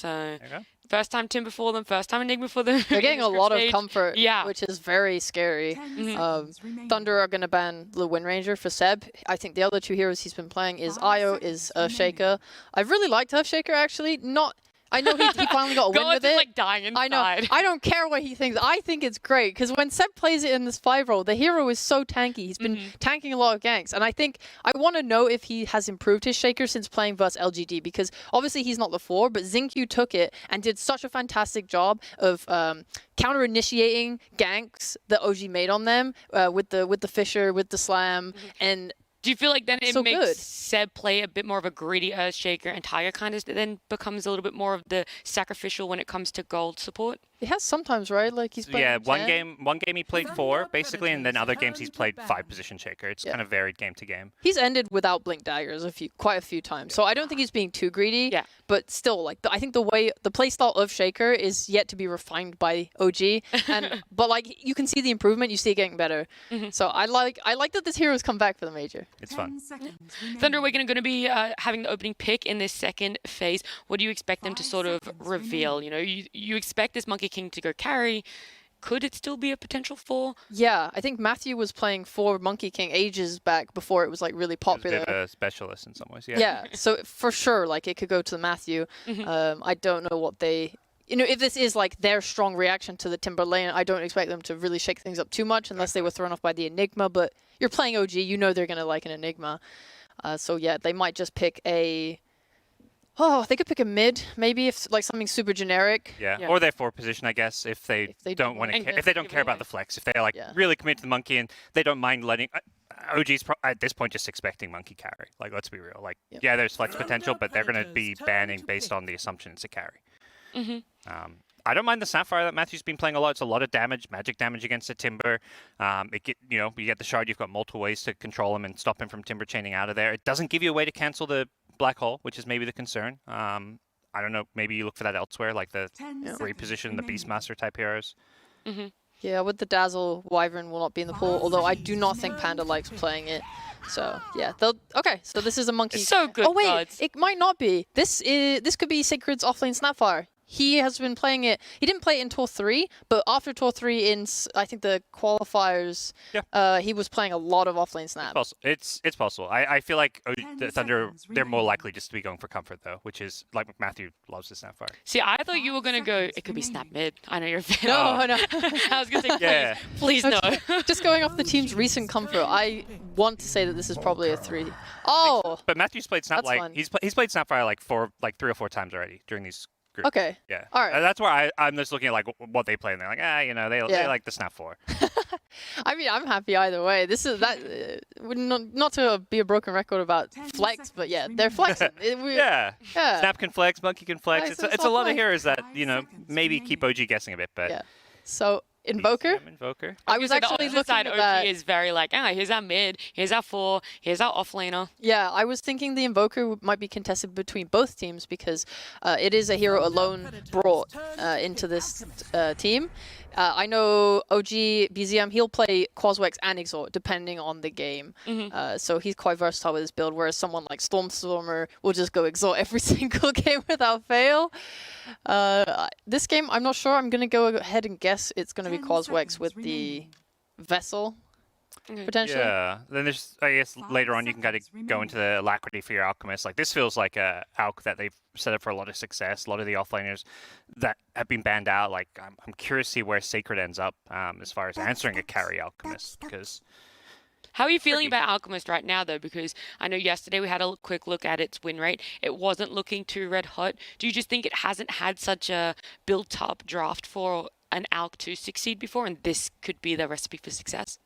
So first time Timber for them, first time Enigma for them. They're getting a lot of comfort, yeah, which is very scary. Thunder are going to ban the Wind Ranger for Seb. I think the other two heroes he's been playing is Io, is Earthshaker. I really liked Earthshaker, actually. I know he finally got a win with it. Like dying inside. I know. I don't care what he thinks. I think it's great because when Seb plays it in this 5-role, the hero is so tanky. He's been tanking a lot of ganks, and I want to know if he has improved his Shaker since playing versus LGD, because obviously he's not the 4, but Xingqiu took it and did such a fantastic job of counter-initiating ganks that OG made on them with the Fisher, with the Slam, and do you feel like then it makes good. Seb play a bit more of a greedy Earthshaker, and Tiger kind of then becomes a little bit more of the sacrificial when it comes to gold support? It has sometimes, right? Like he's playing one game he played 4 basically, and then other games he's played 5 position Shaker. It's kind of varied game to game. He's ended without blink daggers quite a few times, so I don't think he's being too greedy. Yeah. But still, like I think the playstyle of Shaker is yet to be refined by OG, but like you can see the improvement. You see it getting better. So I like that this hero's come back for the major. It's fun. Thunder Awaken are going to be having the opening pick in this second phase. What do you expect them to sort of reveal? You know, you expect this Monkey King to go carry. Could it still be a potential 4? Yeah, I think Matthew was playing 4 Monkey King ages back before it was like really popular. He was a bit of a specialist in some ways, yeah. Yeah, so for sure, like it could go to the Matthew. I don't know what they... You know, if this is like their strong reaction to the Timber lane, I don't expect them to really shake things up too much unless they were thrown off by the Enigma, but you're playing OG, you know they're going to like an Enigma. So yeah, they might just pick a... Oh, they could pick a mid, maybe, if like something super generic. Yeah. Or their 4 position, I guess, if they don't want to, if they don't care about the flex, if they're like really committed to the Monkey and they don't mind letting. OG's at this point just expecting Monkey carry. Like, let's be real. Like, yeah, there's flex potential, but they're going to be banning based on the assumption it's a carry. I don't mind the Sapphire that Matthew's been playing a lot. It's a lot of damage, magic damage against the Timber. You get the Shard, you've got multiple ways to control him and stop him from Timber chaining out of there. It doesn't give you a way to cancel the Black Hole, which is maybe the concern. I don't know, maybe you look for that elsewhere, like the reposition, the Beastmaster type heroes. Yeah, with the Dazzle, Wyvern will not be in the pool, although I do not think Panda likes playing it. So, yeah, okay, so this is a Monkey. It's so good, oh, wait, gods. It might not be. This could be Sacred's offlane Snapfire. He has been playing it. He didn't play it in Tour 3, but after Tour 3 in, I think, the qualifiers, he was playing a lot of offlane Snap. It's possible. I feel like the Thunder, they're more likely just to be going for comfort, though, which is, like, Matthew loves the Snapfire. See, I thought you were going to go, it could be Snap mid. I know you're a fan. No. I was going to say, please no. Just going off the team's recent comfort, I want to say that this is probably a 3. Oh! But Matthew's played Snap, he's played Snapfire, like, 3 or 4 times already during these group. Okay. Yeah. All right. That's where I'm just looking at like what they play, and they're like, they like the Snap 4. I mean, I'm happy either way. This is not to be a broken record about flex, but yeah, they're flexing. Yeah. Snap can flex, Monkey can flex. It's a lot of heroes that maybe keep OG guessing a bit, but yeah. So Invoker. I was actually looking at that. OG is very like, here's our mid, here's our 4, here's our offlaner. Yeah, I was thinking the Invoker might be contested between both teams because it is a hero alone brought into this team. I know OG BZM, he'll play Quaswex and Exort depending on the game. So he's quite versatile with his build, whereas someone like Stormstormer will just go Exort every single game without fail. This game, I'm not sure. I'm going to go ahead and guess it's going to be Quaswex with the Vessel. Potentially. Yeah. Then there's, I guess, later on you can kind of go into the Alacrity for your Alchemist. Like, this feels like a Alch that they've set up for a lot of success. A lot of the offlaners that have been banned out. Like, I'm curious to see where Sacred ends up as far as answering a carry Alchemist. Because how are you feeling about Alchemist right now, though? Because I know yesterday we had a quick look at its win rate. It wasn't looking too red hot. Do you just think it hasn't had such a built-up draft for an Alch to succeed before, and this could be the recipe for success?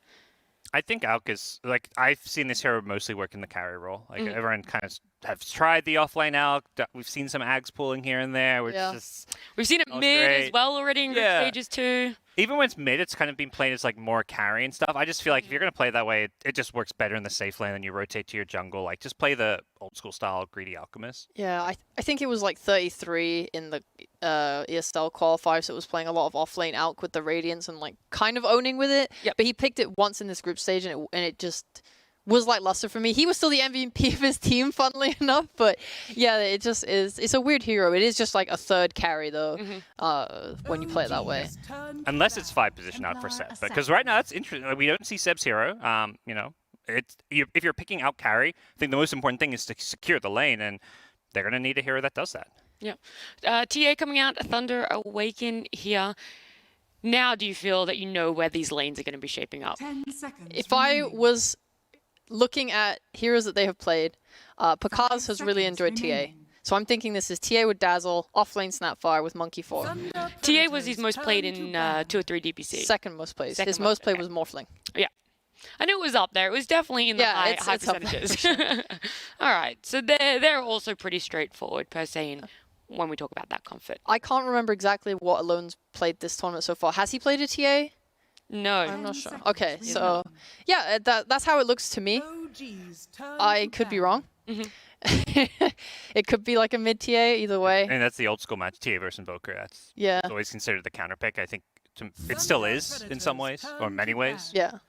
I think Alch is, like, I've seen this hero mostly work in the carry role. Like, everyone kind of have tried the offlane Alch. We've seen some Ags pooling here and there, which just... We've seen it mid as well already in group stages too. Even when it's mid, it's kind of been played as, like, more carry and stuff. I just feel like if you're going to play it that way, it just works better in the safe lane, and you rotate to your jungle. Like, just play the old-school style Greedy Alchemist. Yeah, I think it was, like, 33 in the ESL qualifier, so it was playing a lot of offlane Alch with the Radiance and, like, kind of owning with it. Yep. But he picked it once in this group stage, and it just was lackluster for me. He was still the MVP of his team, funnily enough. But yeah, it just is. It's a weird hero. It is just like a third carry, though, when you play it that way. Unless it's 5 position out for Seb. Because right now, that's interesting. We don't see Seb's hero. You know, if you're picking out carry, I think the most important thing is to secure the lane. And they're going to need a hero that does that. Yeah. TA coming out, Thunder Awaken here. Now, do you feel that you know where these lanes are going to be shaping up? 10 seconds If I was looking at heroes that they have played, Pakaz has really enjoyed TA. So I'm thinking this is TA with Dazzle, offlane Snapfire with Monkey 4. TA was his most played in 2 or 3 DPC. Second most played. His most played was Morphling. Yeah. I knew it was up there. It was definitely in the high percentages. All right. So they're also pretty straightforward per se when we talk about that comfort. I can't remember exactly what Alone's played this tournament so far. Has he played a TA? No. I'm not sure. Okay, so yeah, that's how it looks to me. I could be wrong. It could be like a mid TA either way. And that's the old school match, TA versus Invoker. That's always considered the counter pick. I think it still is in some ways, or many ways. Yeah.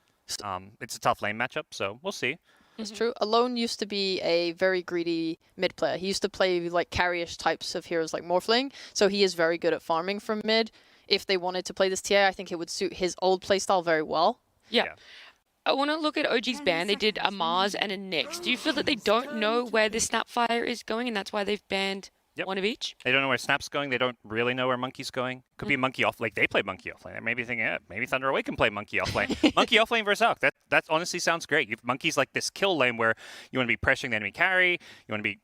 It's a tough lane matchup, so we'll see. It's true. Alone used to be a very greedy mid player. He used to play like carry-ish types of heroes like Morphling, so he is very good at farming from mid. If they wanted to play this TA, I think it would suit his old playstyle very well. Yeah. I want to look at OG's ban. They did a Mars and a Nyx. Do you feel that they don't know where this Snapfire is going, and that's why they've banned one of each? They don't know where Snap's going. They don't really know where Monkey's going. Could be Monkey off. Like, they play Monkey offlane. They may be thinking, maybe Thunder Awaken play Monkey offlane. Monkey offlane versus Alk. That honestly sounds great. Monkey's like this kill lane where you want to be pressuring the enemy carry. You want to be,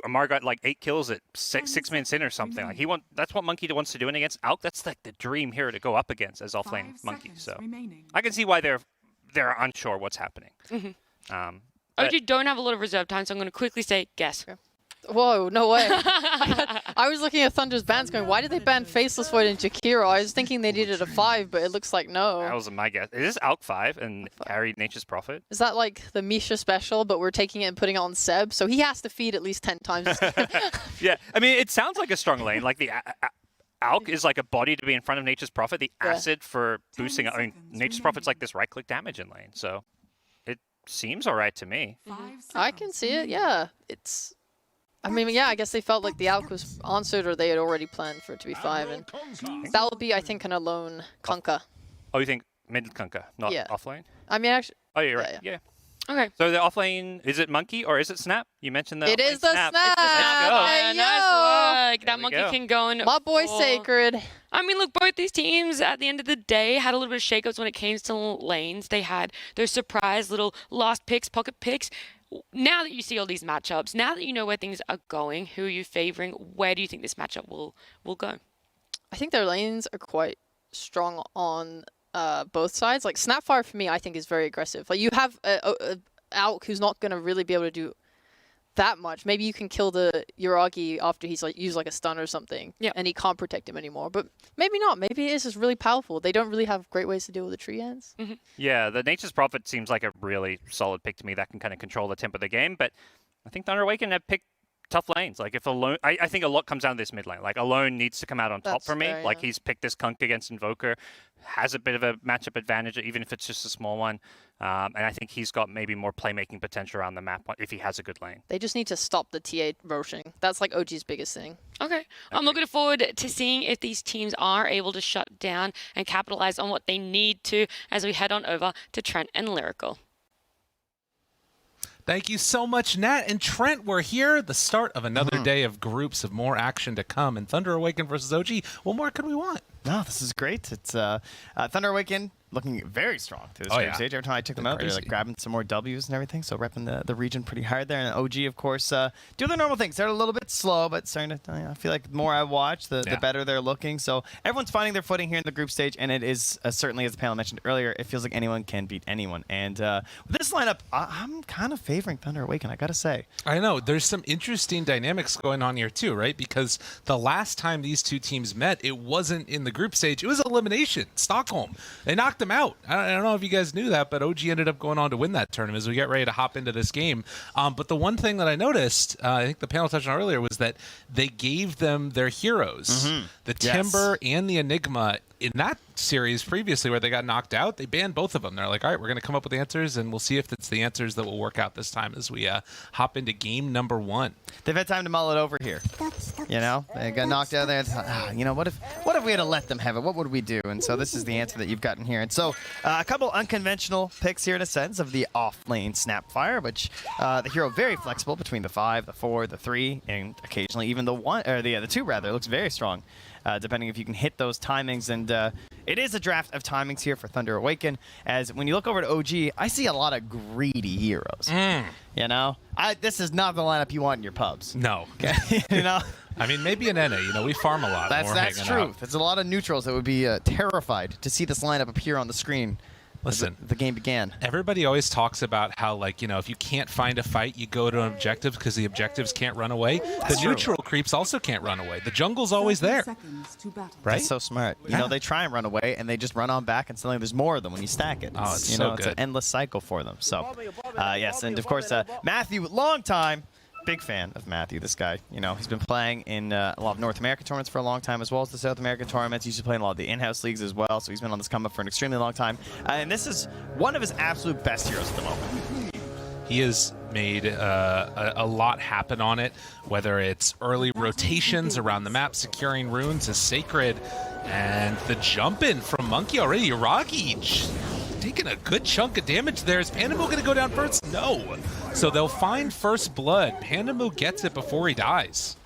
Amar got like 8 kills at 6 minutes in or something. Like that's what Monkey wants to do. And against Alk, that's like the dream hero to go up against as offlane Monkey. So I can see why they're unsure what's happening. OG don't have a lot of reserve time, so I'm going to quickly say guess. Okay. Whoa, no way. I was looking at Thunder's bans going, why did they ban Faceless Void and Jakiro? I was thinking they did it a 5, but it looks like no. That was my guess. Is this Alk 5 and carry Nature's Prophet? Is that like the Misha special, but we're taking it and putting it on Seb? So he has to feed at least 10 times. Yeah, I mean, it sounds like a strong lane. Like the Alk is like a body to be in front of Nature's Prophet. The acid for boosting, I mean, Nature's Prophet's like this right-click damage in lane. So it seems all right to me. I can see it, yeah. I mean, yeah, I guess they felt like the Alk was answered, or they had already planned for it to be 5, and that will be, I think, an Alone Kunkka. Oh, you think mid Kunkka, not offlane? I mean, actually... Oh, you're right, yeah. Okay. So the offlane, is it Monkey or is it Snap? You mentioned the It is the Snap! Let's go. Hey, nice work. That Monkey can go in. My boy Sacred. I mean, look, both these teams at the end of the day had a little bit of shakeups when it came to lanes. They had their surprise little last picks, pocket picks. Now that you see all these matchups, now that you know where things are going, who are you favoring? Where do you think this matchup will go? I think their lanes are quite strong on both sides. Like Snapfire for me, I think is very aggressive. Like you have a Alk who's not going to really be able to do that much. Maybe you can kill the Yuragi after he's like used like a stun or something, and he can't protect him anymore. But maybe not. Maybe it is just really powerful. They don't really have great ways to deal with the tree ends. Yeah, the Nature's Prophet seems like a really solid pick to me that can kind of control the tempo of the game. But I think Thunder Awaken have picked tough lanes. Like if Alone, I think a lot comes down to this mid lane. Like Alone needs to come out on top for me. Like he's picked this Kunk against Invoker, has a bit of a matchup advantage, even if it's just a small one. And I think he's got maybe more playmaking potential around the map if he has a good lane. They just need to stop the TA roaching. That's like OG's biggest thing. Okay. I'm looking forward to seeing if these teams are able to shut down and capitalize on what they need to as we head on over to Trent and Lyrical. Thank you so much, Nat and Trent. We're here, the start of another day of groups of more action to come. And Thunder Awaken versus OG, what more could we want? No, this is great. It's Thunder Awaken looking very strong through this group stage. Every time I took them out, they're like grabbing some more W's and everything, so repping the region pretty hard there. And OG, of course, do their normal things. They're a little bit slow, but starting to, I feel like the more I watch, the better they're looking. So everyone's finding their footing here in the group stage, and it is certainly, as the panel mentioned earlier, it feels like anyone can beat anyone. And with this lineup, I'm kind of favoring Thunder Awaken, I gotta say. I know. There's some interesting dynamics going on here too, right? Because the last time these two teams met, it wasn't in the group stage. It was elimination. Stockholm. They knocked him out. I don't know if you guys knew that, but OG ended up going on to win that tournament as we get ready to hop into this game. But the one thing that I noticed, I think the panel touched on earlier, was that they gave them their heroes. The Timber and the Enigma. In that series previously where they got knocked out, they banned both of them. They're like, all right, we're going to come up with answers, and we'll see if it's the answers that will work out this time as we hop into game number 1. They've had time to mull it over here. You know, they got knocked out there and thought, you know, what if we had to let them have it? What would we do? And so this is the answer that you've gotten here. And so a couple unconventional picks here in a sense of the off-lane Snapfire, which the hero very flexible between the 5, the 4, the 3, and occasionally even the 1 or the 2 rather. It looks very strong. Depending if you can hit those timings. And it is a draft of timings here for Thunder Awaken, as when you look over to OG, I see a lot of greedy heroes. You know? This is not the lineup you want in your pubs. No. Okay? You know? I mean, maybe in NA, you know, we farm a lot. That's true. There's a lot of neutrals that would be terrified to see this lineup appear on the screen. Listen, the game began. Everybody always talks about how, like, you know, if you can't find a fight, you go to an objective because the objectives can't run away. The neutral creeps also can't run away. The jungle's always there. Right? That's so smart. You know, they try and run away, and they just run on back, and suddenly there's more of them when you stack it. Oh, it's you so know, good. It's an endless cycle for them. So, yes, and of course, Matthew, long time. Big fan of Matthew, this guy. You know, he's been playing in a lot of North American tournaments for a long time, as well as the South American tournaments. He's used to play in a lot of the in-house leagues as well, so he's been on this come up for an extremely long time. And this is one of his absolute best heroes at the moment. He has made a lot happen on it, whether it's early rotations around the map, securing runes as Sacred, and the jump in from Monkey already. Iragi taking a good chunk of damage there. Is Pandamu going to go down first? No. So they'll find first blood. Pandamu gets it before he dies.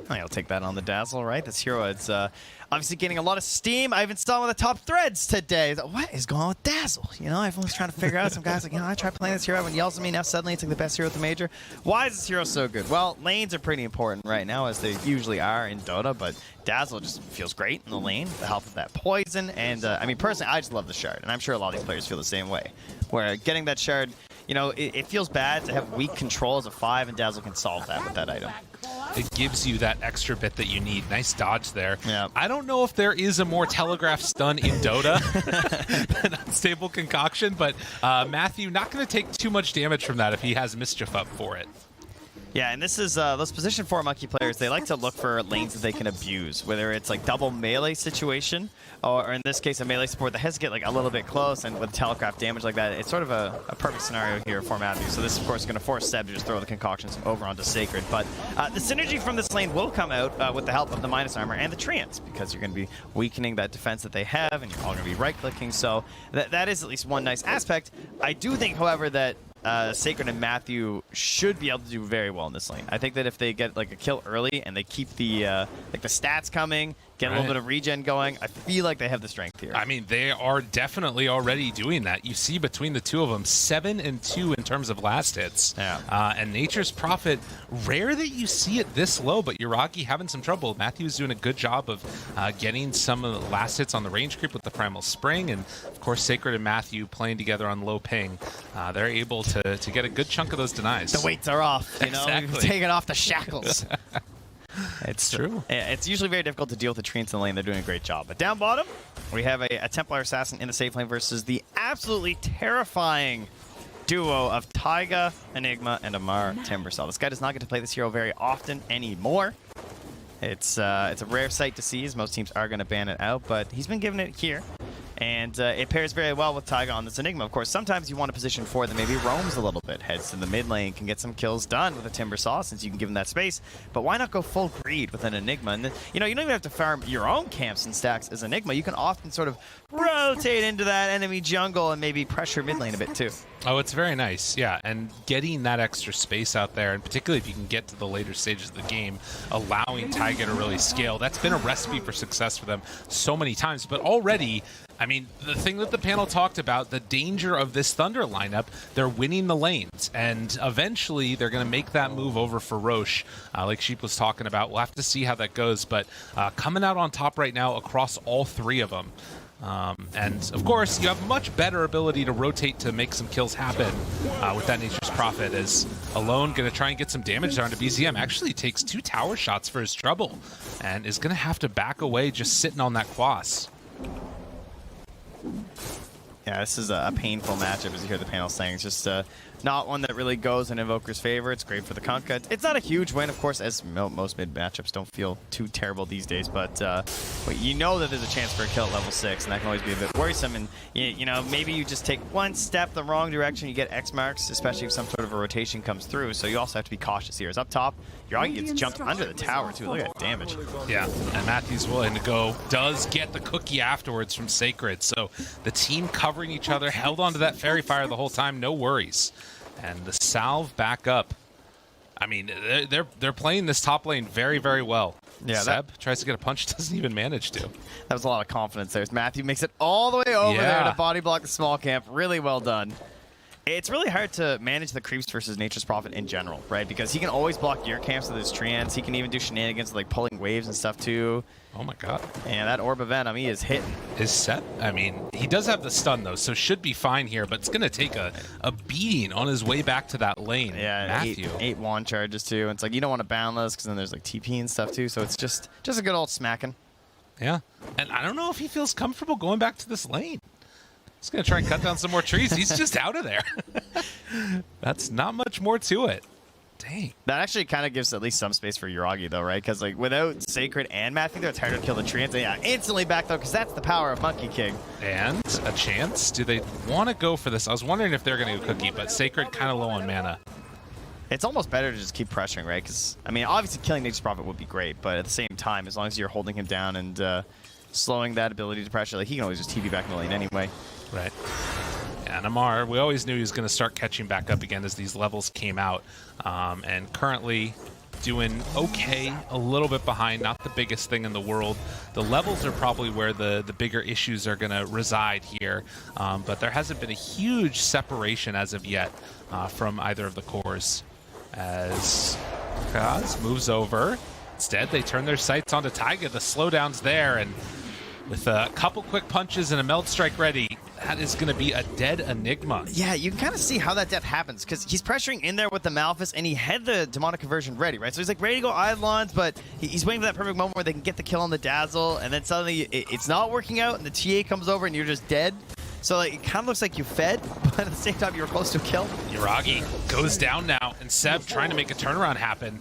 I'll take that on the Dazzle, right? This hero is obviously getting a lot of steam. I even saw one of the top threads today. What is going on with Dazzle? You know, everyone's trying to figure out. Some guys like, you know, I tried playing this hero. Everyone yells at me. Now suddenly it's like the best hero at the major. Why is this hero so good? Well, lanes are pretty important right now, as they usually are in Dota, but Dazzle just feels great in the lane. The help of that poison. And, I mean, personally, I just love the shard. And I'm sure a lot of these players feel the same way, where getting that shard, you know, it feels bad to have weak control as a 5, and Dazzle can solve that with that item. It gives you that extra bit that you need. Nice dodge there. Yeah. I don't know if there is a more telegraphed stun in Dota than Unstable Concoction, but Matthew not going to take too much damage from that if he has Mischief up for it. Yeah, and this is those position 4 Monkey players, they like to look for lanes that they can abuse, whether it's like double melee situation, or in this case a melee support that has to get like a little bit close, and with telegraph damage like that, it's sort of a perfect scenario here for Matthew. So this, of course, is going to force Seb to just throw the concoctions over onto Sacred. But the synergy from this lane will come out with the help of the minus armor and the treants, because you're going to be weakening that defense that they have, and you're all going to be right-clicking. So that is at least one nice aspect. I do think, however, that Sacred and Matthew should be able to do very well in this lane. I think that if they get like a kill early and they keep the like the stats coming, get a little bit of regen going, I feel like they have the strength here. I mean, they are definitely already doing that. You see between the two of them, 7 and 2 in terms of last hits. Yeah. And Nature's Prophet, rare that you see it this low, but Iragi having some trouble. Matthew's doing a good job of getting some of the last hits on the range creep with the Primal Spring, and of course Sacred and Matthew playing together on low ping. They're able to get a good chunk of those denies. The weights are off, you know, exactly. taking off the shackles. It's true. It's usually very difficult to deal with the treants in the lane. They're doing a great job. But down bottom, we have a Templar Assassin in the safe lane versus the absolutely terrifying duo of Taiga, Enigma, and Amar Timbersaw. This guy does not get to play this hero very often anymore. It's a rare sight to see, as most teams are going to ban it out, but he's been given it here. And it pairs very well with Taiga on this Enigma. Of course, sometimes you want a position 4 that maybe roams a little bit, heads to the mid lane, can get some kills done with a Timbersaw, since you can give him that space. But why not go full greed with an Enigma? And then, you know, you don't even have to farm your own camps and stacks as Enigma. You can often sort of rotate into that enemy jungle and maybe pressure mid lane a bit too. Oh, it's very nice, yeah. And getting that extra space out there, and particularly if you can get to the later stages of the game, allowing Taiga to really scale, that's been a recipe for success for them so many times. But already, I mean, the thing that the panel talked about, the danger of this Thunder lineup, they're winning the lanes, and eventually they're going to make that move over for Roche, like Sheep was talking about. We'll have to see how that goes, but coming out on top right now across all 3 of them. And of course, you have much better ability to rotate to make some kills happen with that Nature's Prophet, as Alone going to try and get some damage down to BZM. Actually takes 2 tower shots for his trouble, and is going to have to back away just sitting on that Quas. Yeah, this is a painful matchup, as you hear the panel saying. It's just not one that really goes in Invoker's favor. It's great for the Kunkka. It's not a huge win, of course, as most mid matchups don't feel too terrible these days, but you know that there's a chance for a kill at level 6, and that can always be a bit worrisome. And you know, maybe you just take one step the wrong direction, you get X marks, especially if some sort of a rotation comes through. So you also have to be cautious here. As up top, Yuragi gets jumped under the tower too. Look at that damage. Yeah, and Matthew's willing to go. Does get the cookie afterwards from Sacred. So the team covering each other, held onto that Fairy Fire the whole time, no worries. And the salve back up. I mean, they're playing this top lane very, very well. Yeah, Seb tries to get a punch, doesn't even manage to. That was a lot of confidence there. Matthew makes it all the way over there to body block the small camp. Really well done. It's really hard to manage the creeps versus Nature's Prophet in general, right? Because he can always block your camps with his treants. He can even do shenanigans like pulling waves and stuff too. Oh my god. And that Orb of Venom, he is hitting. Is set? I mean, he does have the stun though, so should be fine here, but it's going to take a beating on his way back to that lane. Yeah, Matthew. eight wand charges too. It's like you don't want to boundless because then there's like TP and stuff too, so it's just a good old smacking. Yeah, and I don't know if he feels comfortable going back to this lane. He's going to try and cut down some more trees. He's just out of there. That's not much more to it. Dang. That actually kind of gives at least some space for Yuragi, though, right? Because like without Sacred and Matthew there, it's harder to kill the treants. Yeah, instantly back, though, because that's the power of Monkey King. And a chance. Do they want to go for this? I was wondering if they're going to go Cookie, but Sacred kind of low on mana. It's almost better to just keep pressuring, right? Because, I mean, obviously killing Nature's Prophet would be great, but at the same time, as long as you're holding him down and slowing that ability to pressure, like he can always just TP back in the lane anyway. Right. And Amar, we always knew he was going to start catching back up again as these levels came out. And currently doing okay, a little bit behind, not the biggest thing in the world. The levels are probably where the bigger issues are going to reside here. But there hasn't been a huge separation as of yet from either of the cores. As Kaz moves over. Instead, they turn their sights onto Taiga. The slowdown's there, and with a couple quick punches and a meld strike ready, that is going to be a dead Enigma. Yeah, you can kind of see how that death happens, because he's pressuring in there with the Malphus, and he had the Demonic Conversion ready, right? So he's like ready to go Eidolons, but he's waiting for that perfect moment where they can get the kill on the Dazzle, and then suddenly it's not working out, and the TA comes over, and you're just dead. So like, it kind of looks like you fed, but at the same time, you were close to a kill. Yuragi goes down now, and Seb trying to make a turnaround happen.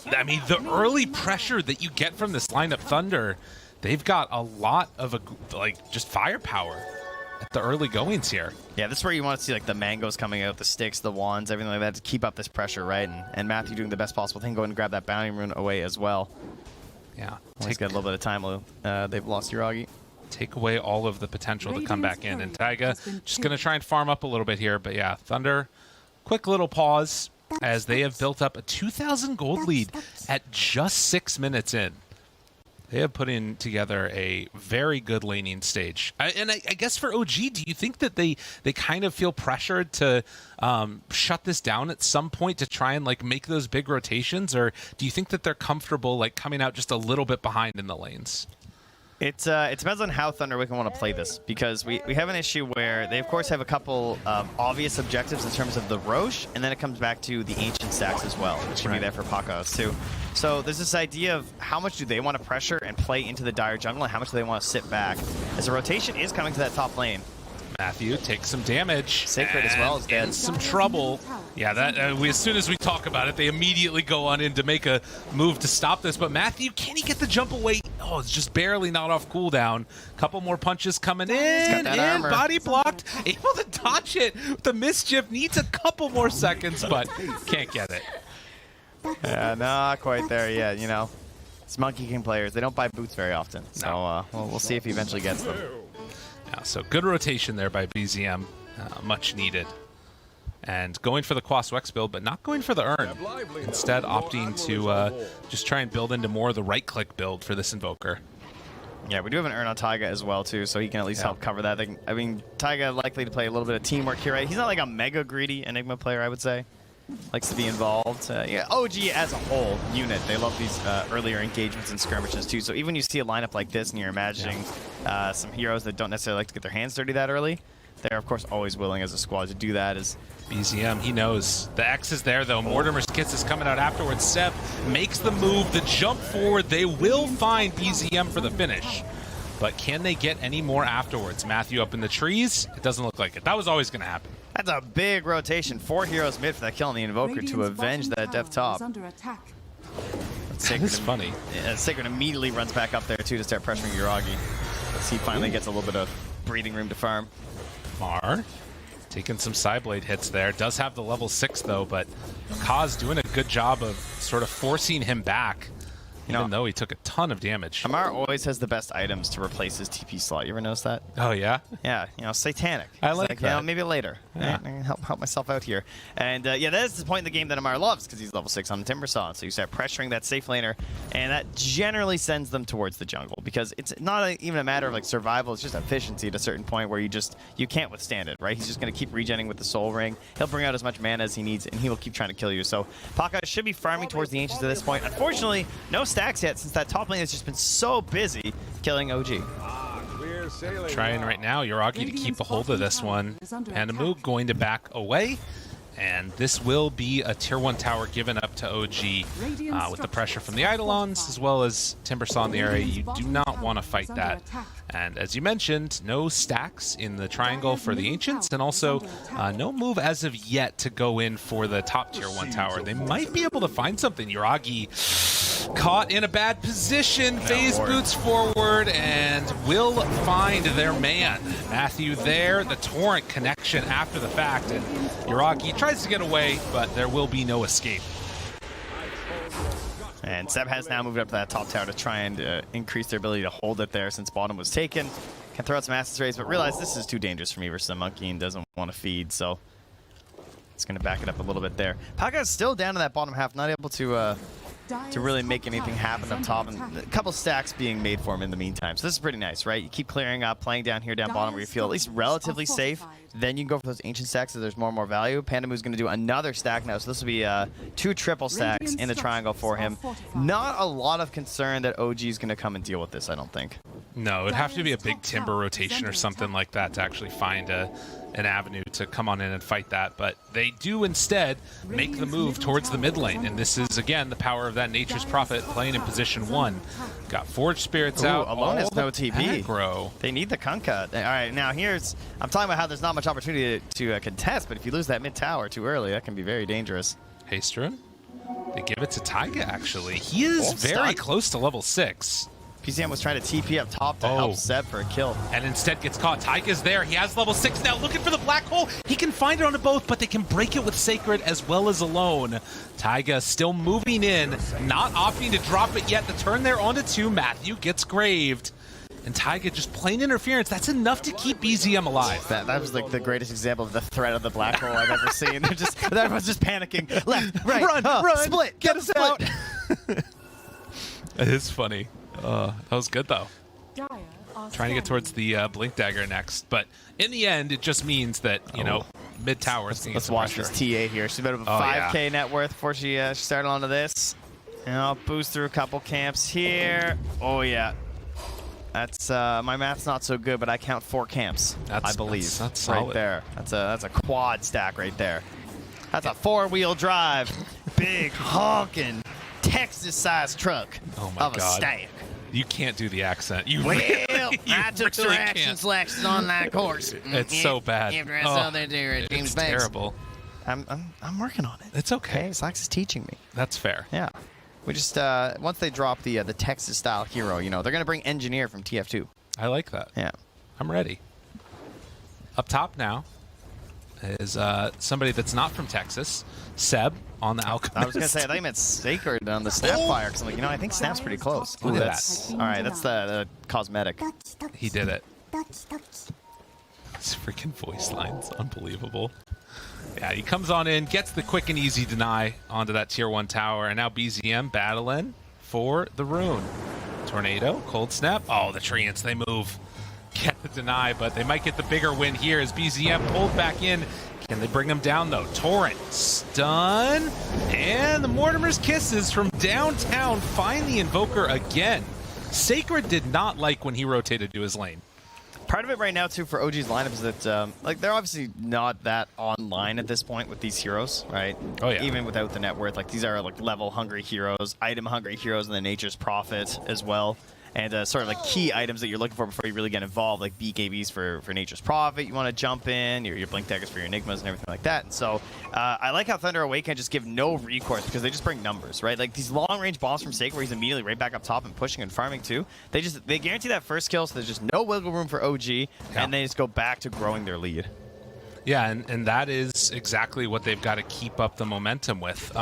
I mean, the early pressure that you get from this lineup, Thunder, they've got a lot of just firepower at the early goings here. Yeah, this is where you want to see like the mangoes coming out, the sticks, the wands, everything like that to keep up this pressure, right? And Matthew doing the best possible thing, going and grab that bounty rune away as well. Yeah, He's got a little bit of time. They've lost Yuragi. Take away all of the potential to come back in. And Taiga just going to try and farm up a little bit here. But yeah, Thunder, quick little pause as they have built up a 2,000 gold lead at just 6 minutes in. They have put in together a very good laning stage. I guess for OG, do you think that they kind of feel pressured to shut this down at some point to try and like make those big rotations? Or do you think that they're comfortable like coming out just a little bit behind in the lanes? It depends on how Thunder Awaken want to play this, because we have an issue where they, of course, have a couple obvious objectives in terms of the Roche, and then it comes back to the Ancient stacks as well, which can be there for Pakos too. So there's this idea of how much do they want to pressure and play into the Dire jungle, and how much do they want to sit back, as the rotation is coming to that top lane. Matthew takes some damage. Sacred as well is dead. In some trouble. Yeah, that as soon as we talk about it, they immediately go on in to make a move to stop this. But Matthew, can he get the jump away? Oh, it's just barely not off cooldown. Couple more punches coming in. Armor. Body blocked. Able to dodge it. The Mischief needs a couple more seconds, but can't get it. Yeah, not quite there yet, you know. It's Monkey King players. They don't buy boots very often. So we'll see if he eventually gets them. Yeah, so good rotation there by BZM, much needed. And going for the Quas Wex build, but not going for the Urn. Instead, opting to just try and build into more of the right-click build for this Invoker. Yeah, we do have an Urn on Taiga as well, too, so he can at least help cover that. I mean, Taiga likely to play a little bit of teamwork here, right? He's not like a mega greedy Enigma player, I would say. Likes to be involved. Yeah, OG as a whole unit, they love these earlier engagements and skirmishes too. So even when you see a lineup like this and you're imagining some heroes that don't necessarily like to get their hands dirty that early, they're of course always willing as a squad to do that. As BZM, he knows. The X is there though. Mortimer's Kiss is coming out afterwards. Seb makes the move, the jump forward. They will find BZM for the finish. but can they get any more afterwards? Matthew up in the trees? It doesn't look like it. That was always going to happen. That's a big rotation. 4 heroes mid for that kill on the Invoker to avenge that death top. It's funny. Yeah, Sacred immediately runs back up there too to start pressuring Yuragi. As he finally gets a little bit of breathing room to farm. Mar taking some Psyblade hits there. Does have the level 6 though, but Kaz doing a good job of sort of forcing him back. Even though he took a ton of damage. Amar always has the best items to replace his TP slot. You ever notice that? Oh, yeah? Yeah, Satanic. I like that. You know, maybe later. Yeah. I can help myself out here. And yeah, that is the point in the game that Amar loves because he's level 6 on the Timbersaw. So you start pressuring that safe laner, and that generally sends them towards the jungle because it's not even a matter of like survival. It's just efficiency at a certain point where you can't withstand it, right? He's just going to keep regenning with the Soul Ring. He'll bring out as much mana as he needs, and he will keep trying to kill you. So Paka should be farming towards the Ancients at this point. Unfortunately, no stacks yet since that top lane has just been so busy killing OG. Trying right now, Yuragi to keep a hold of this one. Pandamu going to back away. And this will be a tier 1 tower given up to OG with the pressure from the Eidolons as well as Timbersaw in the area. You do not want to fight that. And as you mentioned, no stacks in the triangle for the Ancients, and also no move as of yet to go in for the top tier 1 tower. They might be able to find something. Yuragi caught in a bad position, phase boots forward, and will find their man. Matthew there, the torrent connection after the fact, and Yuragi tries to get away, but there will be no escape. And Seb has now moved up to that top tower to try and increase their ability to hold it there since bottom was taken. Can throw out some Acid Rays, but realize this is too dangerous for me versus a monkey and doesn't want to feed, so it's going to back it up a little bit there. Paka is still down in that bottom half, not able to really make anything happen up top, and a couple stacks being made for him in the meantime. So this is pretty nice, right? You keep clearing up, playing down here, down bottom, where you feel at least relatively safe. Then you can go for those ancient stacks so there's more and more value. Pandamu's going to do another stack now, so this will be 2 triple stacks in the triangle for him. Not a lot of concern that OG is going to come and deal with this, I don't think. No, it'd have to be a big timber rotation or something like that to actually find an avenue to come on in and fight that, but they do instead make the move towards the mid lane, and this is again the power of that Nature's Prophet playing in position 1. Got Forge Spirits out. Alone has no TP. Aggro. They need the Kunkka. All right, now I'm talking about how there's not much opportunity to contest, but if you lose that mid tower too early, that can be very dangerous. Haystrom. They give it to Taiga, actually. He is very close to level 6. PCM was trying to TP up top to help Seb for a kill. And instead gets caught. Taiga's there. He has level 6 now, looking for the black hole. He can find it on both, but they can break it with Sacred as well as alone. Taiga still moving in, not opting to drop it yet. The turn there onto 2. Matthew gets graved. And Taiga just plain interference. That's enough to keep BZM alive. That was like the greatest example of the threat of the black hole I've ever seen. Everyone's just panicking. Left, right, run, split, get us out. It is funny. That was good, though. Trying to get towards the Blink Dagger next. But in the end, it just means that, you know, mid-tower is going to get some watch pressure. this TA here. She's about 5K net worth before she started onto this. And I'll boost through a couple camps here. Oh, yeah. That's my math's not so good, but I count 4 camps, I believe. That's solid. Right there. That's a quad stack right there. That's a 4-wheel drive. Big, honking, Texas-sized truck of a stack. You can't do the accent. I took some action selections on that course. It's so bad. It's terrible. I'm working on it. It's okay. Slax is teaching me. That's fair. Yeah. We just once they drop the Texas style hero, you know, they're gonna bring Engineer from TF2. I like that. Yeah. I'm ready. Up top now is somebody that's not from Texas, Seb on the Alchemist. I was gonna say I thought you meant Sacred on the Snapfire, because I'm like, you know, I think Snap's pretty close. Look at that. All right, that's the cosmetic. He did it. His freaking voice line's unbelievable. Yeah, he comes on in, gets the quick and easy deny onto that tier 1 tower, and now BZM battling for the rune. Tornado, Cold Snap. Oh, the Treants, they move. Get the deny, but they might get the bigger win here as BZM pulled back in. Can they bring him down, though? Torrent, stun, and the Mortimer's Kisses from downtown find the Invoker again. Sacred did not like when he rotated to his lane. Part of it right now, too, for OG's lineup is that, like, they're obviously not that online at this point with these heroes, right? Oh, yeah. Even without the net worth. Like, these are, like, level-hungry heroes, item-hungry heroes, and the Nature's Prophet as well. and sort of like key items that you're looking for before you really get involved, like BKBs for Nature's Prophet you want to jump in, your Blink Daggers for your Enigmas and everything like that. And so I like how Thunder Awaken just give no recourse because they just bring numbers, right? Like these long-range bombs from Sake where he's immediately right back up top and pushing and farming too. They guarantee that first kill, so there's just no wiggle room for OG, and they just go back to growing their lead. Yeah, and that is exactly what they've got to keep up the momentum with.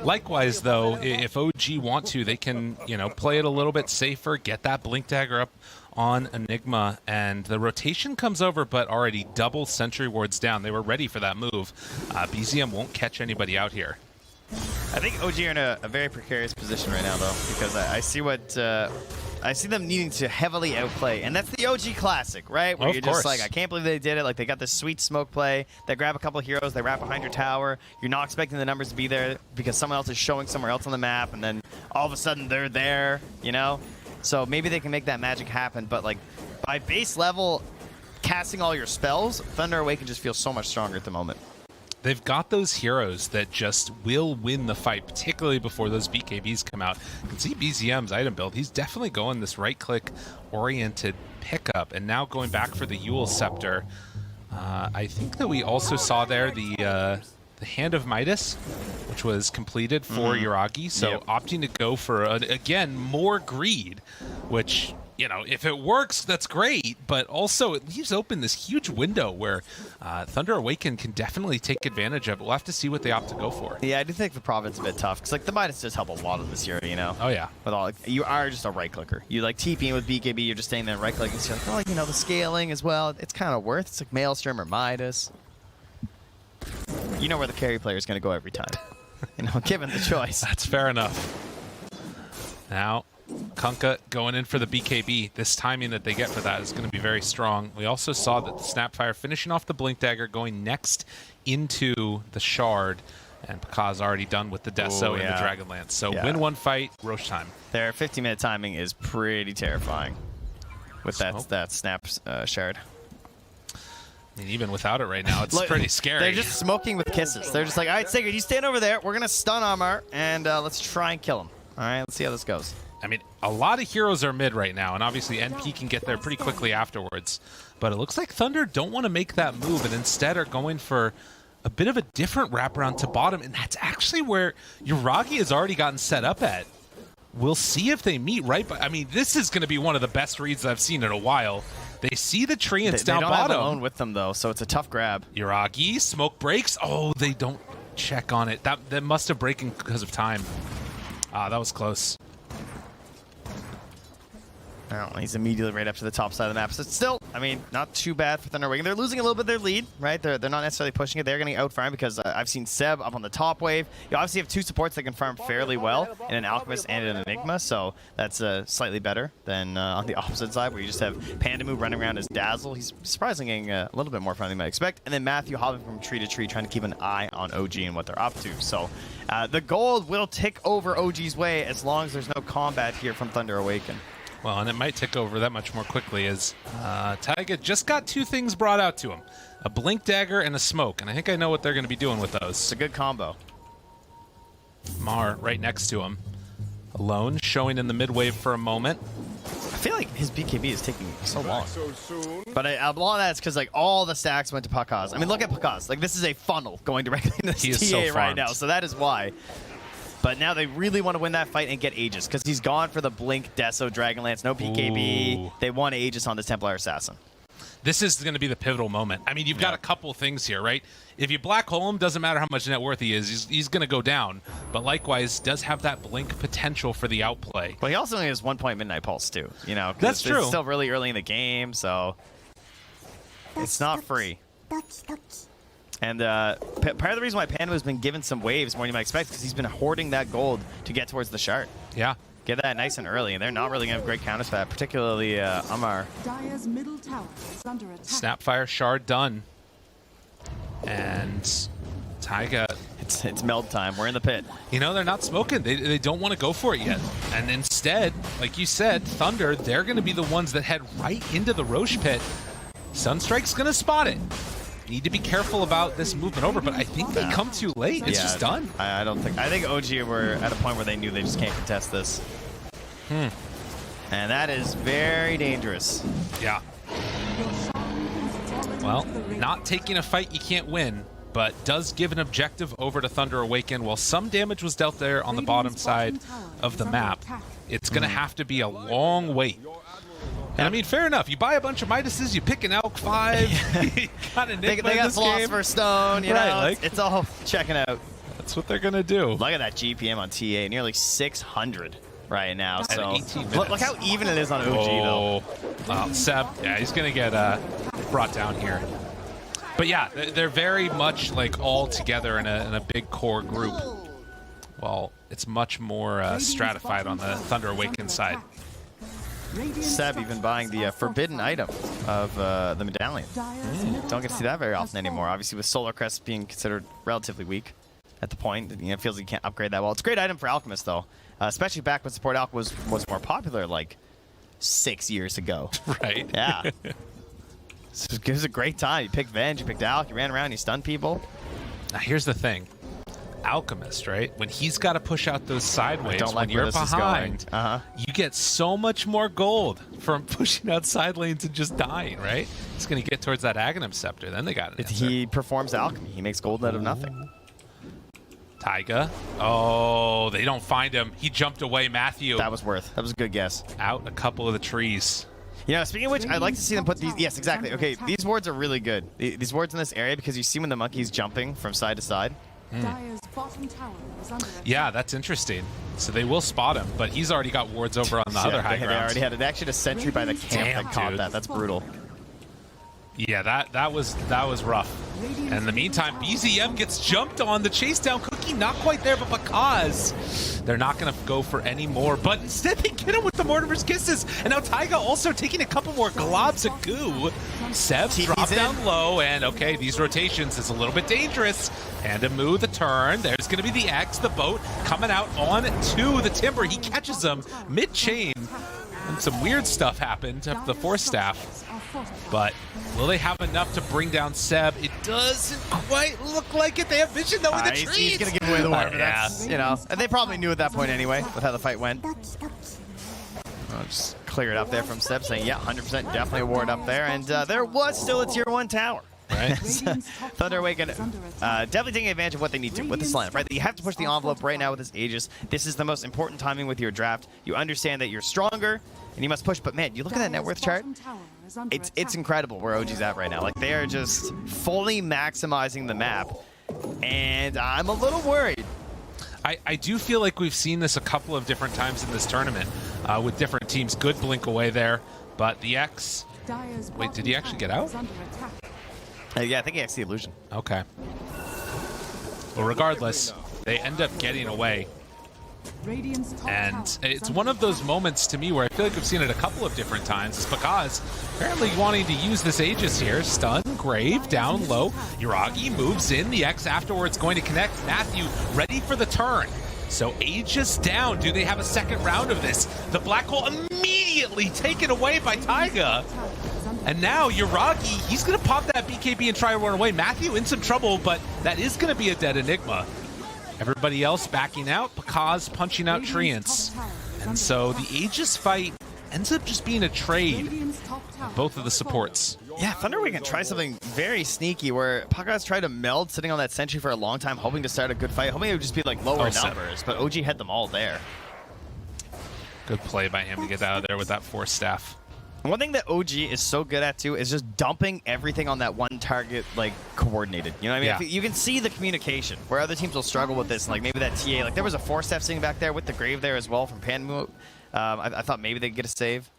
Likewise, though, if OG want to, they can, play it a little bit safer, get that Blink Dagger up on Enigma, and the rotation comes over, but already double Sentry Wards down. They were ready for that move. BZM won't catch anybody out here. I think OG are in a very precarious position right now, though, because I see what... I see them needing to heavily outplay, and that's the OG classic, right? Where you're just like, I can't believe they did it. Like, they got this sweet smoke play. They grab a couple of heroes, they wrap behind your tower. You're not expecting the numbers to be there because someone else is showing somewhere else on the map, and then all of a sudden they're there, So maybe they can make that magic happen, but like by base level, casting all your spells, Thunder Awaken just feels so much stronger at the moment. They've got those heroes that just will win the fight, particularly before those BKBs come out. You can see BZM's item build. He's definitely going this right-click oriented pickup, and now going back for the Yule Scepter. I think that we also saw there the Hand of Midas, which was completed for Yuragi, so opting to go for, again, more greed, which... if it works, that's great, but also it leaves open this huge window where Thunder Awaken can definitely take advantage of it. We'll have to see what they opt to go for. Yeah, I do think the Prophet's a bit tough, because the Midas does help a lot of this hero, Oh, yeah. With all, you are just a right-clicker. You TPing with BKB, you're just staying there right-clicking, so you're like, the scaling as well, it's kind of worth. It's like Maelstrom or Midas. You know where the carry player is going to go every time, given the choice. That's fair enough. Now... Kunkka going in for the BKB. This timing that they get for that is going to be very strong. We also saw that the Snapfire finishing off the Blink Dagger, going next into the Shard, and Pakaz already done with the Deso and the Dragonlance. So win one fight, Roche time. Their 50-minute timing is pretty terrifying with that Snap Shard. I mean, even without it right now, it's pretty scary. They're just smoking with kisses. They're just like, all right, Sigurd, you stand over there. We're going to stun Armor, and let's try and kill him. All right, let's see how this goes. I mean, a lot of heroes are mid right now, and obviously NP can get there pretty quickly afterwards. But it looks like Thunder don't want to make that move, and instead are going for a bit of a different wraparound to bottom, and that's actually where Yuragi has already gotten set up at. We'll see if they meet right, but I mean, this is going to be one of the best reads I've seen in a while. They see the tree and it's down bottom. They don't have Alone with them, though, so it's a tough grab. Yuragi, smoke breaks. Oh, they don't check on it. That must have broken because of time. Ah, that was close. Oh, he's immediately right up to the top side of the map. So it's still, I mean, not too bad for Thunder Awaken. They're losing a little bit of their lead, right? They're not necessarily pushing it. They're getting outfarmed because I've seen Seb up on the top wave. You obviously have two supports that can farm fairly well in an Alchemist and an Enigma, so that's slightly better than on the opposite side where you just have Pandamu running around as Dazzle. He's surprisingly getting a little bit more fun than you might expect. And then Matthew hopping from tree to tree trying to keep an eye on OG and what they're up to. So the gold will tick over OG's way as long as there's no combat here from Thunder Awaken. Well, and it might tick over that much more quickly as Taiga just got two things brought out to him. A Blink Dagger and a Smoke, and I think I know what they're going to be doing with those. It's a good combo. Mar right next to him. Alone, showing in the mid-wave for a moment. I feel like his BKB is taking so long. But a lot of that's because like all the stacks went to Pakaz. I mean, look at Pakaz. Like, this is a funnel going directly into this TA right now, so that is why. But now they really want to win that fight and get Aegis, because he's gone for the Blink, Deso, Dragonlance, no BKB. Ooh. They want Aegis on this Templar Assassin. This is going to be the pivotal moment. I mean, you've got a couple things here, right? If you black hole him, doesn't matter how much net worth he is, he's going to go down. But likewise, does have that Blink potential for the outplay. Well, he also only has 1 point Midnight Pulse, too. That's true. It's still really early in the game, so it's not free. And part of the reason why Panda has been given some waves more than you might expect is because he's been hoarding that gold to get towards the Shard. Yeah. Get that nice and early, and they're not really going to have great counters for that, particularly Amar. Snapfire Shard done. And Taiga. It's meld time. We're in the pit. They're not smoking. They don't want to go for it yet. And instead, like you said, Thunder, they're going to be the ones that head right into the Roche pit. Sunstrike's going to spot it. Need to be careful about this movement over, but I think they come too late. It's just done. I don't think. I think OG were at a point where they knew they just can't contest this. And that is very dangerous. Yeah. Well, not taking a fight you can't win, but does give an objective over to Thunder Awaken. While some damage was dealt there on the bottom side of the map, it's going to have to be a long wait. And I mean, fair enough. You buy a bunch of Midases, you pick an Elk 5, you got an Enigma They got Philosopher's game. Stone, you know, like, it's all checking out. That's what they're going to do. Look at that GPM on TA, nearly 600 right now. So 18 look how even it is on OG, though. Well, Seb, yeah, he's going to get brought down here. But yeah, they're very much like all together in a big core group. Well, it's much more stratified on the Thunder Awaken side. Seb even buying the forbidden item of the medallion. Don't get to see that very often anymore. Obviously, with Solar Crest being considered relatively weak at the point, you know, it feels like you can't upgrade that well. It's a great item for Alchemist, though, especially back when Support Alch was more popular, like 6 years ago. Right. Yeah. It was a great time. You picked Venge, you picked Alch, you ran around, you stunned people. Now, here's the thing. Alchemist, right? When he's got to push out those sideways, when you're behind, you get so much more gold from pushing out side lanes and just dying, right? It's going to get towards that Aghanim Scepter. Then they got it. He performs alchemy. He makes gold out of nothing. Taiga. Oh, they don't find him. He jumped away. Matthew. That was worth. That was a good guess. Out a couple of the trees. You know, speaking of which, I'd like to see them put these. Yes, exactly. Okay, these wards are really good. These wards in this area, because you see when the monkey's jumping from side to side. Yeah, that's interesting. So they will spot him, but he's already got wards over on the other high ground. They already had it. Actually, a sentry by the camp that caught that. That's brutal. Yeah, that was rough. And in the meantime, BZM gets jumped on. The chase down Cookie, not quite there, but because they're not going to go for any more. But instead, they get him with the Mortimer's Kisses. And now Taiga also taking a couple more globs of goo. Seb dropped down low, and okay, these rotations is a little bit dangerous. And Amu, the turn. There's going to be the X, the boat, coming out on to the Timber. He catches him mid-chain. And some weird stuff happened to the Force Staff. But will they have enough to bring down Seb? It doesn't quite look like it. They have vision, though, in the trees. He's going to give away the war, but that's, you know, and they probably knew at that point anyway with how the fight went. I'll just clear it up there from Seb, saying, yeah, 100% definitely a ward up there. And there was still a tier 1 tower. Right? Thunder Awaken definitely taking advantage of what they need to with this lineup, right? You have to push the envelope right now with this Aegis. This is the most important timing with your draft. You understand that you're stronger, and you must push. But man, you look at that net worth chart. It's incredible where OG's at right now. Like, they are just fully maximizing the map, and I'm a little worried. I do feel like we've seen this a couple of different times in this tournament with different teams. Good blink away there, but the X... Wait, did he actually get out? Yeah, I think he has the illusion. Okay. Well, regardless, they end up getting away. And it's one of those moments to me where I feel like we've seen it a couple of different times. It's because apparently wanting to use this Aegis here. Stun, Grave, down low. Yuragi moves in. The X afterwards going to connect. Matthew ready for the turn. So Aegis down. Do they have a second round of this? The Black Hole immediately taken away by Taiga. And now Yuragi, he's going to pop that BKB and try to run away. Matthew in some trouble, but that is going to be a dead Enigma. Everybody else backing out, Pakaz punching out Treants. And so the Aegis fight ends up just being a trade. Both of the supports. Yeah, Thunder Awaken try something very sneaky where Pakaz tried to meld sitting on that sentry for a long time, hoping to start a good fight, hoping it would just be like lower numbers, but OG had them all there. Good play by him to get out of there with that Force Staff. One thing that OG is so good at, too, is just dumping everything on that one target, like, coordinated. You know what I mean? Yeah. You can see the communication, where other teams will struggle with this. Like, maybe that TA. Like, there was a Force Staff sitting back there with the Grave there as well from Panmu. I thought maybe they'd get a save,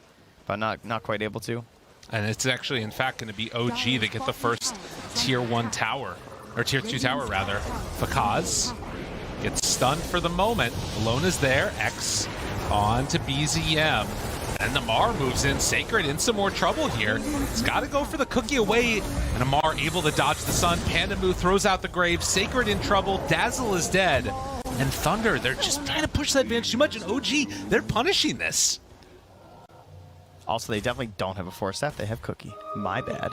but not quite able to. And it's actually, in fact, going to be OG that get the first Tier 1 tower. Or Tier 2 tower, rather. Pakaz gets stunned for the moment. Alone is there. X on to BZM. And Amar moves in. Sacred in some more trouble here. He's got to go for the cookie away. And Amar able to dodge the sun. Pandamu throws out the Grave. Sacred in trouble. Dazzle is dead. And Thunder, they're just trying to push that advantage too much. And OG, they're punishing this. Also, they definitely don't have a Force Staff. They have Cookie. My bad.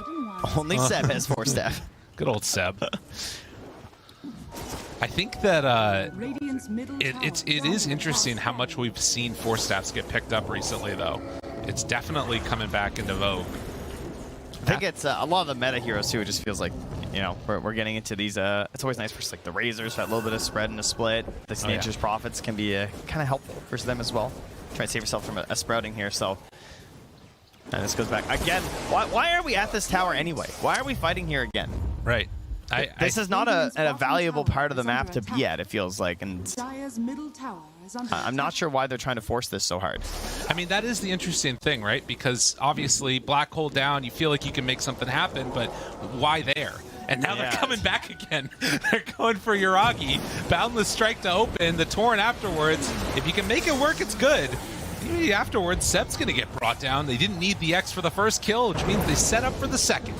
Only Seb has Force Staff. Good old Seb. I think that It is interesting how much we've seen Force Staffs get picked up recently, though. It's definitely coming back into vogue. I think it's a lot of the meta heroes too. It just feels like, you know, we're getting into these. It's always nice for like the Razors, that little bit of spread and a split. The Nature's Prophets can be kind of helpful for them as well. Try to save yourself from a sprouting here. So, and this goes back again. Why are we at this tower anyway? Why are we fighting here again? Right. This is not a valuable part of the map to be at, it feels like, and I'm not sure why they're trying to force this so hard. I mean, that is the interesting thing, right? Because obviously, black hole down, you feel like you can make something happen, but why there? And now they're coming back again. They're going for Yuragi. Boundless Strike to open, the Torrent afterwards. If you can make it work, it's good. Maybe afterwards, Seb's going to get brought down. They didn't need the X for the first kill, which means they set up for the second.